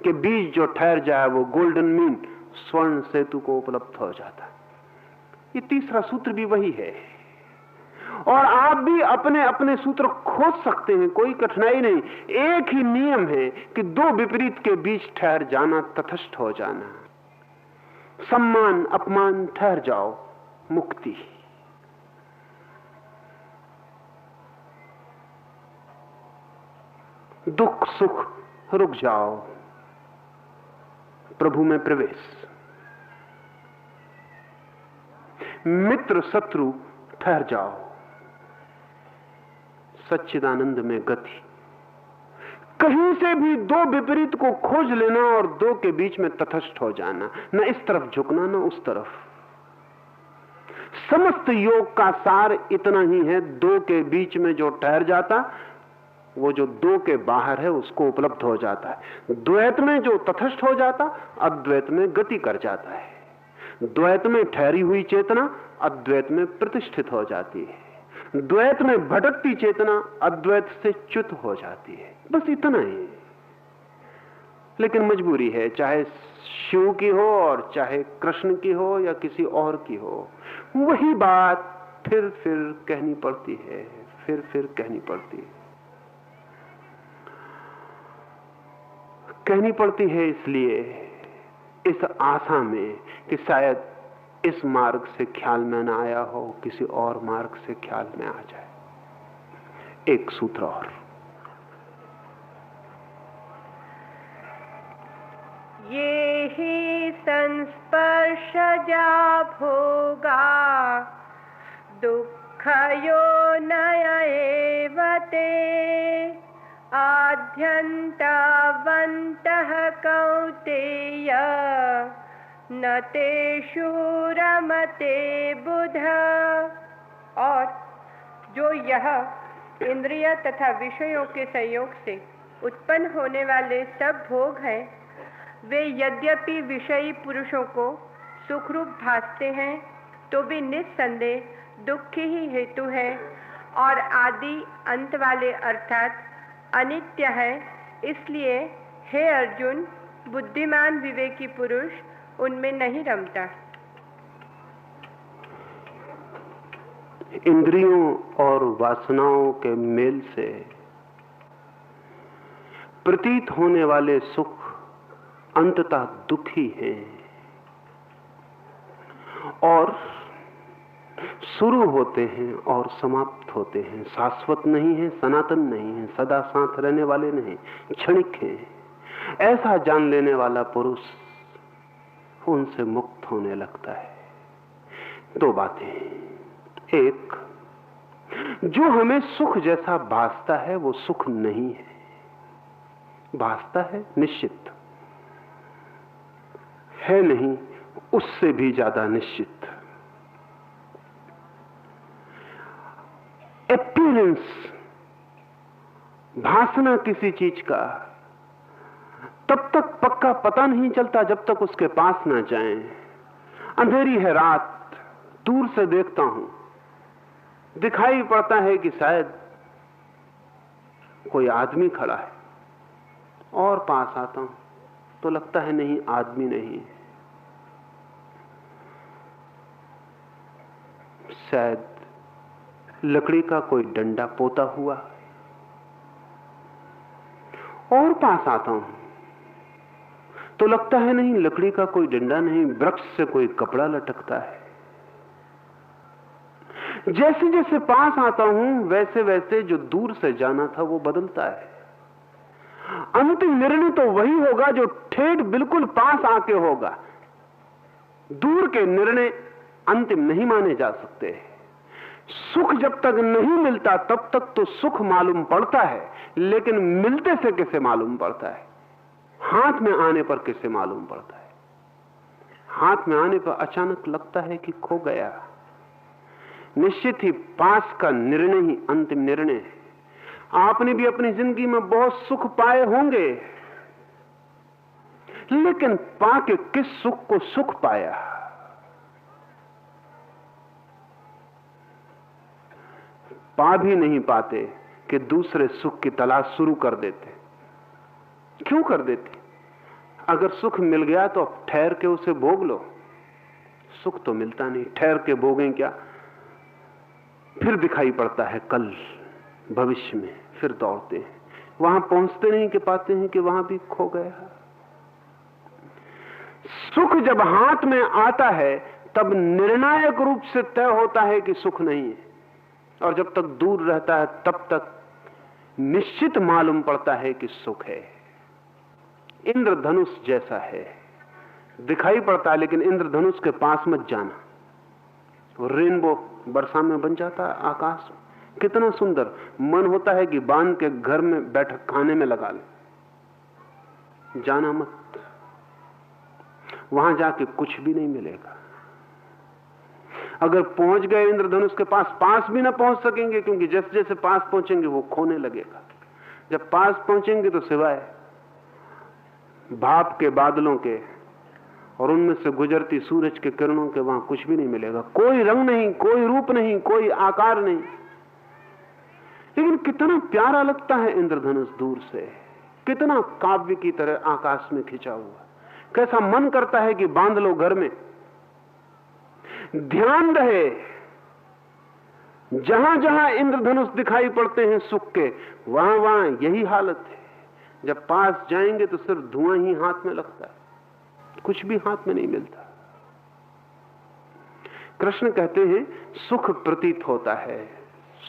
के बीच जो ठहर जाए, वो गोल्डन मीन, स्वर्ण सेतु को उपलब्ध हो जाता। ये तीसरा सूत्र भी वही है। और आप भी अपने अपने सूत्र खोज सकते हैं, कोई कठिनाई नहीं। एक ही नियम है कि 2 विपरीत के बीच ठहर जाना, तटस्थ हो जाना। सम्मान अपमान, ठहर जाओ, मुक्ति। दुख सुख, रुक जाओ, प्रभु में प्रवेश। मित्र शत्रु, ठहर जाओ, सच्चिदानंद में गति। कहीं से भी 2 विपरीत को खोज लेना और 2 के बीच में तटस्थ हो जाना, न इस तरफ झुकना न उस तरफ। समस्त योग का सार इतना ही है, 2 के बीच में जो ठहर जाता, वो जो 2 के बाहर है उसको उपलब्ध हो जाता है। द्वैत में जो तटस्थ हो जाता, अद्वैत में गति कर जाता है। द्वैत में ठहरी हुई चेतना अद्वैत में प्रतिष्ठित हो जाती है। द्वैत में भटकती चेतना अद्वैत से च्युत हो जाती है। बस इतना ही। लेकिन मजबूरी है, चाहे शिव की हो और चाहे कृष्ण की हो या किसी और की हो, वही बात फिर कहनी पड़ती है, फिर कहनी पड़ती है। कहनी पड़ती है इसलिए, इस आशा में कि शायद इस मार्ग से ख्याल में ना आया हो, किसी और मार्ग से ख्याल में आ जाए। एक सूत्र और, ये ही संस्पर्शजा भोगा दुःखयो नयैव ते आद्यन्तवन्तः कौन्तेय न तेषु रमते बुध। और जो यह इंद्रिय तथा विषयों के संयोग से उत्पन्न होने वाले सब भोग हैं, वे यद्यपि विषयी पुरुषों को सुखरूप भासते हैं, तो भी निस्संदेह दुख ही हेतु है और आदि अंत वाले अर्थात अनित्य है। इसलिए हे अर्जुन, बुद्धिमान विवेकी पुरुष उनमें नहीं रमता। इंद्रियों और वासनाओं के मेल से प्रतीत होने वाले सुख अंततः दुख ही हैं और शुरू होते हैं और समाप्त होते हैं। शाश्वत नहीं है, सनातन नहीं है, सदा साथ रहने वाले नहीं, क्षणिक हैं। ऐसा जान लेने वाला पुरुष उनसे मुक्त होने लगता है। दो बातें, एक, जो हमें सुख जैसा भासता है वो सुख नहीं है। भासता है निश्चित है, नहीं उससे भी ज्यादा निश्चित। अपीयरेंस, भासना किसी चीज का तब तक पक्का पता नहीं चलता जब तक उसके पास ना जाएं। अंधेरी है रात, दूर से देखता हूं, दिखाई पड़ता है कि शायद कोई आदमी खड़ा है, और पास आता हूं तो लगता है नहीं, आदमी नहीं, शायद लकड़ी का कोई डंडा पोता हुआ। और पास आता हूं तो लगता है नहीं, लकड़ी का कोई डंडा नहीं, वृक्ष से कोई कपड़ा लटकता है। जैसे जैसे पास आता हूं वैसे वैसे जो दूर से जाना था वो बदलता है। अंतिम निर्णय तो वही होगा जो ठेठ बिल्कुल पास आके होगा। दूर के निर्णय अंतिम नहीं माने जा सकते। सुख जब तक नहीं मिलता तब तक तो सुख मालूम पड़ता है, लेकिन मिलते से कैसे मालूम पड़ता है? हाथ में आने पर कैसे मालूम पड़ता है? हाथ में आने पर अचानक लगता है कि खो गया। निश्चित ही पास का निर्णय ही अंतिम निर्णय है। आपने भी अपनी जिंदगी में बहुत सुख पाए होंगे, लेकिन पाके किस सुख को सुख पाया? पा भी नहीं पाते कि दूसरे सुख की तलाश शुरू कर देते। क्यों कर देते? अगर सुख मिल गया तो अब ठहर के उसे भोग लो। सुख तो मिलता नहीं, ठहर के भोगें क्या? फिर दिखाई पड़ता है कल, भविष्य में, फिर दौड़ते हैं, वहां पहुंचते नहीं कि पाते हैं कि वहां भी खो गया। सुख जब हाथ में आता है तब निर्णायक रूप से तय होता है कि सुख नहीं है, और जब तक दूर रहता है तब तक निश्चित मालूम पड़ता है कि सुख है। इंद्रधनुष जैसा है, दिखाई पड़ता है, लेकिन इंद्रधनुष के पास मत जाना। रेनबो वर्षा में बन जाता है आकाश, कितना सुंदर। मन होता है कि बांध के घर में बैठक खाने में लगा ले। जाना मत, वहां जाके कुछ भी नहीं मिलेगा। अगर पहुंच गए इंद्रधनुष के पास भी ना पहुंच सकेंगे, क्योंकि जैसे जैसे पास पहुंचेंगे वो खोने लगेगा। जब पास पहुंचेंगे तो सिवाय भाप के बादलों के और उनमें से गुजरती सूरज के किरणों के वहां कुछ भी नहीं मिलेगा। कोई रंग नहीं, कोई रूप नहीं, कोई आकार नहीं। लेकिन कितना प्यारा लगता है इंद्रधनुष दूर से, कितना काव्य की तरह आकाश में खिंचा हुआ। कैसा मन करता है कि बांध लो घर में। ध्यान रहे, जहां जहां इंद्रधनुष दिखाई पड़ते हैं सुख के, वहां वहां यही हालत है। जब पास जाएंगे तो सिर्फ धुआं ही हाथ में लगता है, कुछ भी हाथ में नहीं मिलता। कृष्ण कहते हैं सुख प्रतीत होता है,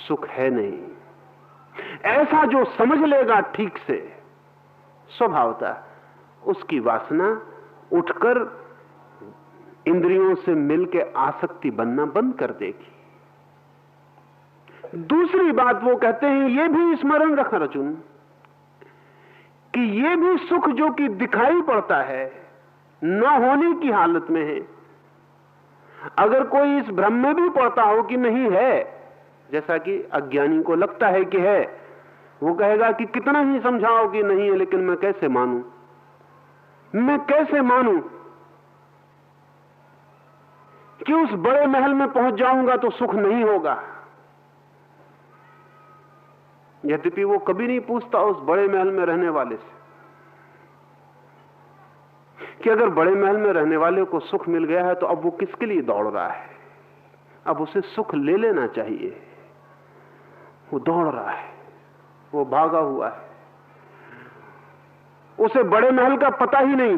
सुख है नहीं। ऐसा जो समझ लेगा ठीक से, स्वभावता उसकी वासना उठकर इंद्रियों से मिलकर आसक्ति बनना बंद कर देगी। दूसरी बात वो कहते हैं, ये भी स्मरण रखना अर्जुन, कि ये भी सुख जो कि दिखाई पड़ता है, न होने की हालत में है। अगर कोई इस भ्रम में भी पड़ता हो कि नहीं है, जैसा कि अज्ञानी को लगता है कि है, वो कहेगा कि कितना ही समझाओ कि नहीं है, लेकिन मैं कैसे मानूं? मैं कैसे मानूं कि उस बड़े महल में पहुंच जाऊंगा तो सुख नहीं होगा? यद्यपि वो कभी नहीं पूछता उस बड़े महल में रहने वाले से कि अगर बड़े महल में रहने वाले को सुख मिल गया है तो अब वो किसके लिए दौड़ रहा है? अब उसे सुख ले लेना चाहिए। वो दौड़ रहा है, वो भागा हुआ है, उसे बड़े महल का पता ही नहीं।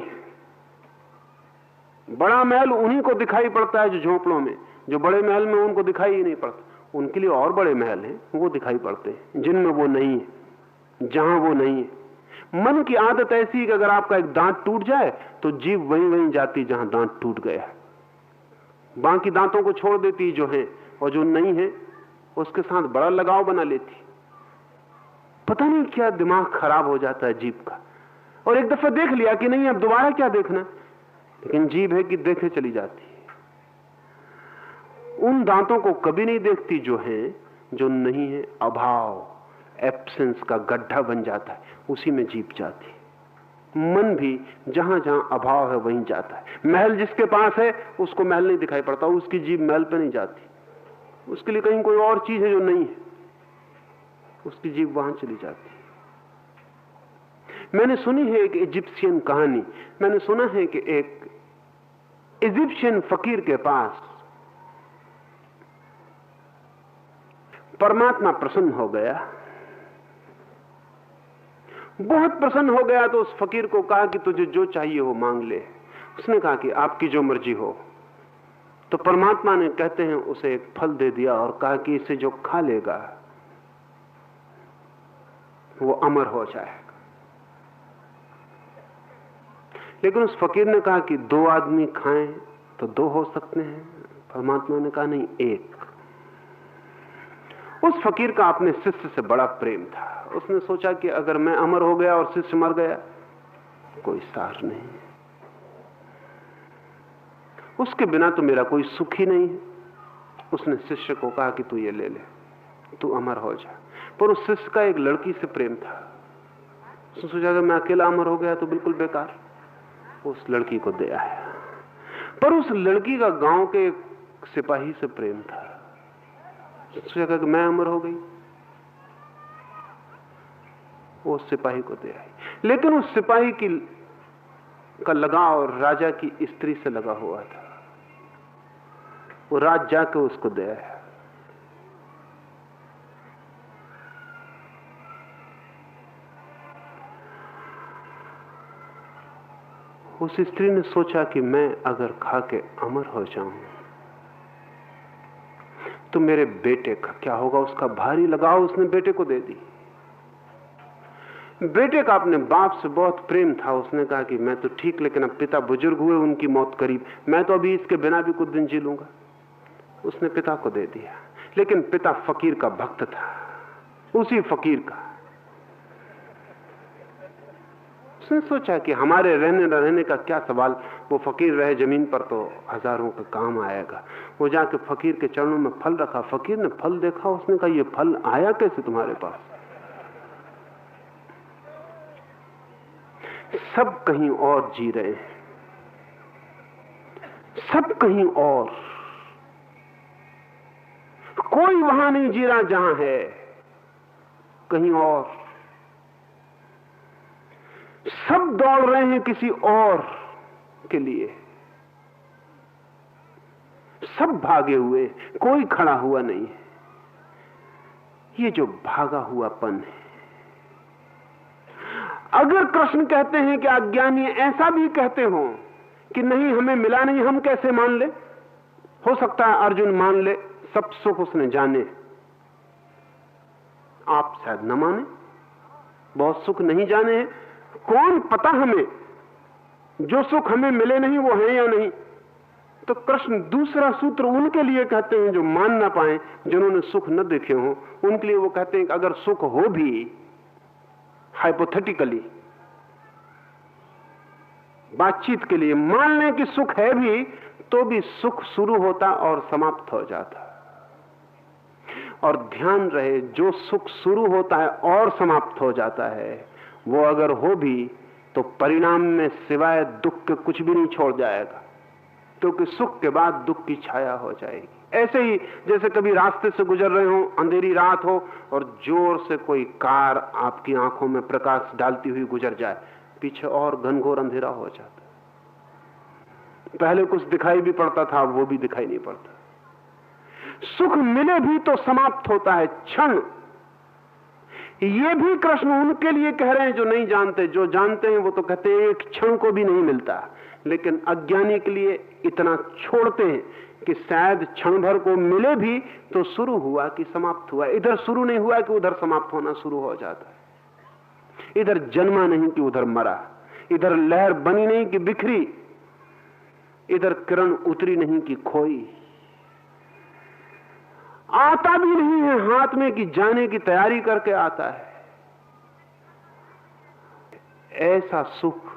बड़ा महल उन्हीं को दिखाई पड़ता है जो झोंपड़ों में, जो बड़े महल में उनको दिखाई ही नहीं पड़ता। उनके लिए और बड़े महल हैं, वो दिखाई पड़ते हैं जिनमें वो नहीं है, जहां वो नहीं है। मन की आदत ऐसी है कि अगर आपका एक दांत टूट जाए तो जीभ वहीं वहीं जाती जहां दांत टूट गया, बाकी दांतों को छोड़ देती जो है, और जो नहीं है उसके साथ बड़ा लगाव बना लेती। पता नहीं क्या दिमाग खराब हो जाता है जीभ का। और एक दफा देख लिया कि नहीं, अब दोबारा क्या देखना, लेकिन जीभ है कि देखे चली जाती है। उन दांतों को कभी नहीं देखती जो है, जो नहीं है। अभाव, एब्सेंस का गड्ढा बन जाता है, उसी में जीभ जाती। मन भी जहां जहां अभाव है वहीं जाता है। महल जिसके पास है उसको महल नहीं दिखाई पड़ता, उसकी जीभ महल पे नहीं जाती। उसके लिए कहीं कोई और चीज है जो नहीं है, उसकी जीभ वहां चली जाती है। मैंने सुनी है एक इजिप्शियन कहानी। मैंने सुना है कि एक इजिप्शियन फकीर के पास परमात्मा प्रसन्न हो गया, बहुत प्रसन्न हो गया। तो उस फकीर को कहा कि तुझे जो चाहिए हो मांग ले। उसने कहा कि आपकी जो मर्जी हो। तो परमात्मा ने, कहते हैं, उसे एक फल दे दिया और कहा कि इसे जो खा लेगा वो अमर हो जाएगा। लेकिन उस फकीर ने कहा कि 2 आदमी खाएं तो 2 हो सकते हैं। परमात्मा ने कहा नहीं, 1। उस फकीर का अपने शिष्य से बड़ा प्रेम था। उसने सोचा कि अगर मैं अमर हो गया और शिष्य मर गया, कोई सार नहीं, उसके बिना तो मेरा कोई सुख ही नहीं है। उसने शिष्य को कहा कि तू ये ले ले, तू अमर हो जा। पर उस शिष्य का एक लड़की से प्रेम था। उसने सोचा अगर मैं अकेला अमर हो गया तो बिल्कुल बेकार। उस लड़की को दे आया। पर उस लड़की का गांव के एक सिपाही से प्रेम था। सोचा कि मैं अमर हो गई, वो सिपाही को दे आई। लेकिन उस सिपाही का लगाव राजा की स्त्री से लगा हुआ था। वो रात जाके उसको दे आया। उस स्त्री ने सोचा कि मैं अगर खा के अमर हो जाऊं तो मेरे बेटे का क्या होगा। उसका भारी लगाव उसने बेटे को दे दी। बेटे का अपने बाप से बहुत प्रेम था। उसने कहा कि मैं तो ठीक, लेकिन अब पिता बुजुर्ग हुए, उनकी मौत करीब, मैं तो अभी इसके बिना भी कुछ दिन जी लूंगा। उसने पिता को दे दिया। लेकिन पिता फकीर का भक्त था, उसी फकीर का। उसने सोचा कि हमारे रहने न रहने का क्या सवाल, वो फकीर रहे जमीन पर तो हजारों का काम आएगा। वो जाके फकीर के चरणों में फल रखा। फकीर ने फल देखा, उसने कहा ये फल आया कैसे तुम्हारे पास? सब कहीं और जी रहे हैं, सब कहीं और, कोई वहां नहीं जी रहा जहां है, कहीं और। सब दौड़ रहे हैं किसी और के लिए, सब भागे हुए, कोई खड़ा हुआ नहीं है। ये जो भागा हुआपन है। अगर कृष्ण कहते हैं कि अज्ञानी ऐसा भी कहते हो कि नहीं हमें मिला नहीं, हम कैसे मान ले? हो सकता है अर्जुन मान ले, सब सुख उसने जाने, आप शायद न माने, बहुत सुख नहीं जाने हैं। कौन पता हमें जो सुख हमें मिले नहीं वो है या नहीं। तो कृष्ण दूसरा सूत्र उनके लिए कहते हैं जो मान ना पाए, जिन्होंने सुख न देखे हो। उनके लिए वो कहते हैं कि अगर सुख हो भी हाइपोथेटिकली, बातचीत के लिए मान लें कि सुख है भी, तो भी सुख शुरू होता और समाप्त हो जाता। और ध्यान रहे, जो सुख शुरू होता है और समाप्त हो जाता है, वो अगर हो भी तो परिणाम में सिवाय दुख के कुछ भी नहीं छोड़ जाएगा, क्योंकि सुख के बाद दुख की छाया हो जाएगी। ऐसे ही जैसे कभी रास्ते से गुजर रहे हो, अंधेरी रात हो और जोर से कोई कार आपकी आंखों में प्रकाश डालती हुई गुजर जाए, पीछे और घनघोर अंधेरा हो जाता। पहले कुछ दिखाई भी पड़ता था, वो भी दिखाई नहीं पड़ता। सुख मिले भी तो समाप्त होता है, क्षण। ये भी कृष्ण उनके लिए कह रहे हैं जो नहीं जानते। जो जानते हैं वो तो कहते हैं एक क्षण को भी नहीं मिलता, लेकिन अज्ञानी के लिए इतना छोड़ते हैं कि शायद क्षण भर को मिले भी तो शुरू हुआ कि समाप्त हुआ, इधर शुरू नहीं हुआ कि उधर समाप्त होना शुरू हो जाता है। इधर जन्मा नहीं कि उधर मरा, इधर लहर बनी नहीं कि बिखरी, इधर किरण उतरी नहीं कि खोई, आता भी नहीं है हाथ में कि जाने की तैयारी करके आता है। ऐसा सुख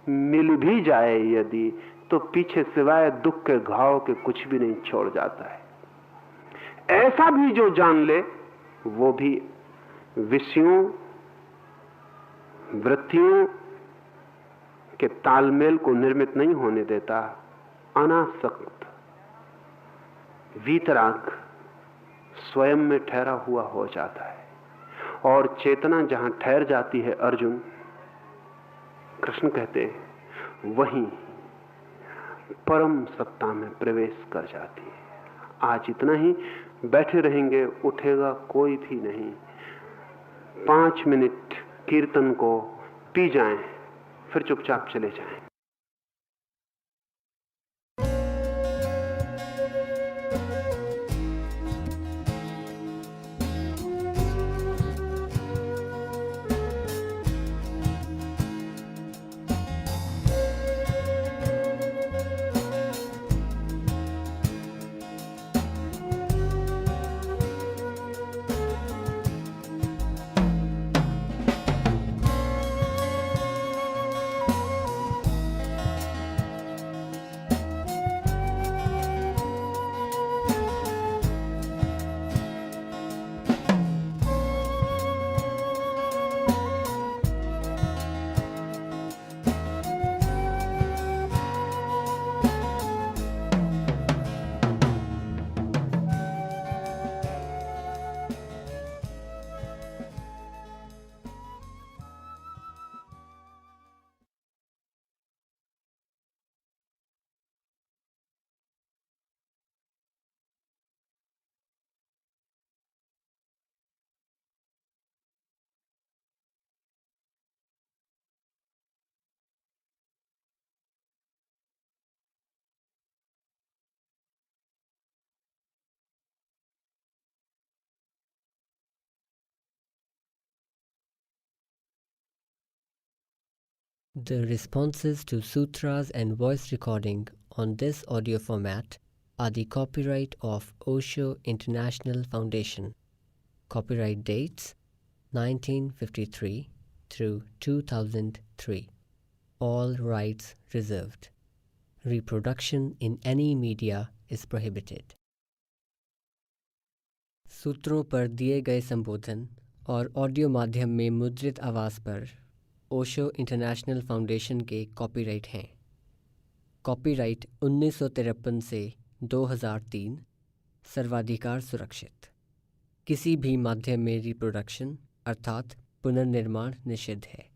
मिल भी जाए यदि, तो पीछे सिवाय दुख के घाव के कुछ भी नहीं छोड़ जाता है। ऐसा भी जो जान ले, वो भी विषयों वृत्तियों के तालमेल को निर्मित नहीं होने देता। अनासक्त वीतराग स्वयं में ठहरा हुआ हो जाता है, और चेतना जहां ठहर जाती है अर्जुन, कृष्ण कहते हैं, वहीं परम सत्ता में प्रवेश कर जाती है। आज इतना ही, बैठे रहेंगे, उठेगा कोई भी नहीं। 5 मिनट कीर्तन को पी जाएं, फिर चुपचाप चले जाएं। The responses to sutras and voice recording on this audio format are the copyright of Osho International Foundation. Copyright dates 1953 through 2003. All rights reserved. Reproduction in any media is prohibited. सूत्रों पर दिए गए संबोधन और ऑडियो माध्यम में मुद्रित आवाज़ पर ओशो इंटरनेशनल फाउंडेशन के कॉपीराइट हैं। कॉपीराइट 1953 से 2003, सर्वाधिकार सुरक्षित। किसी भी माध्यम में रिप्रोडक्शन अर्थात पुनर्निर्माण निषिद्ध है।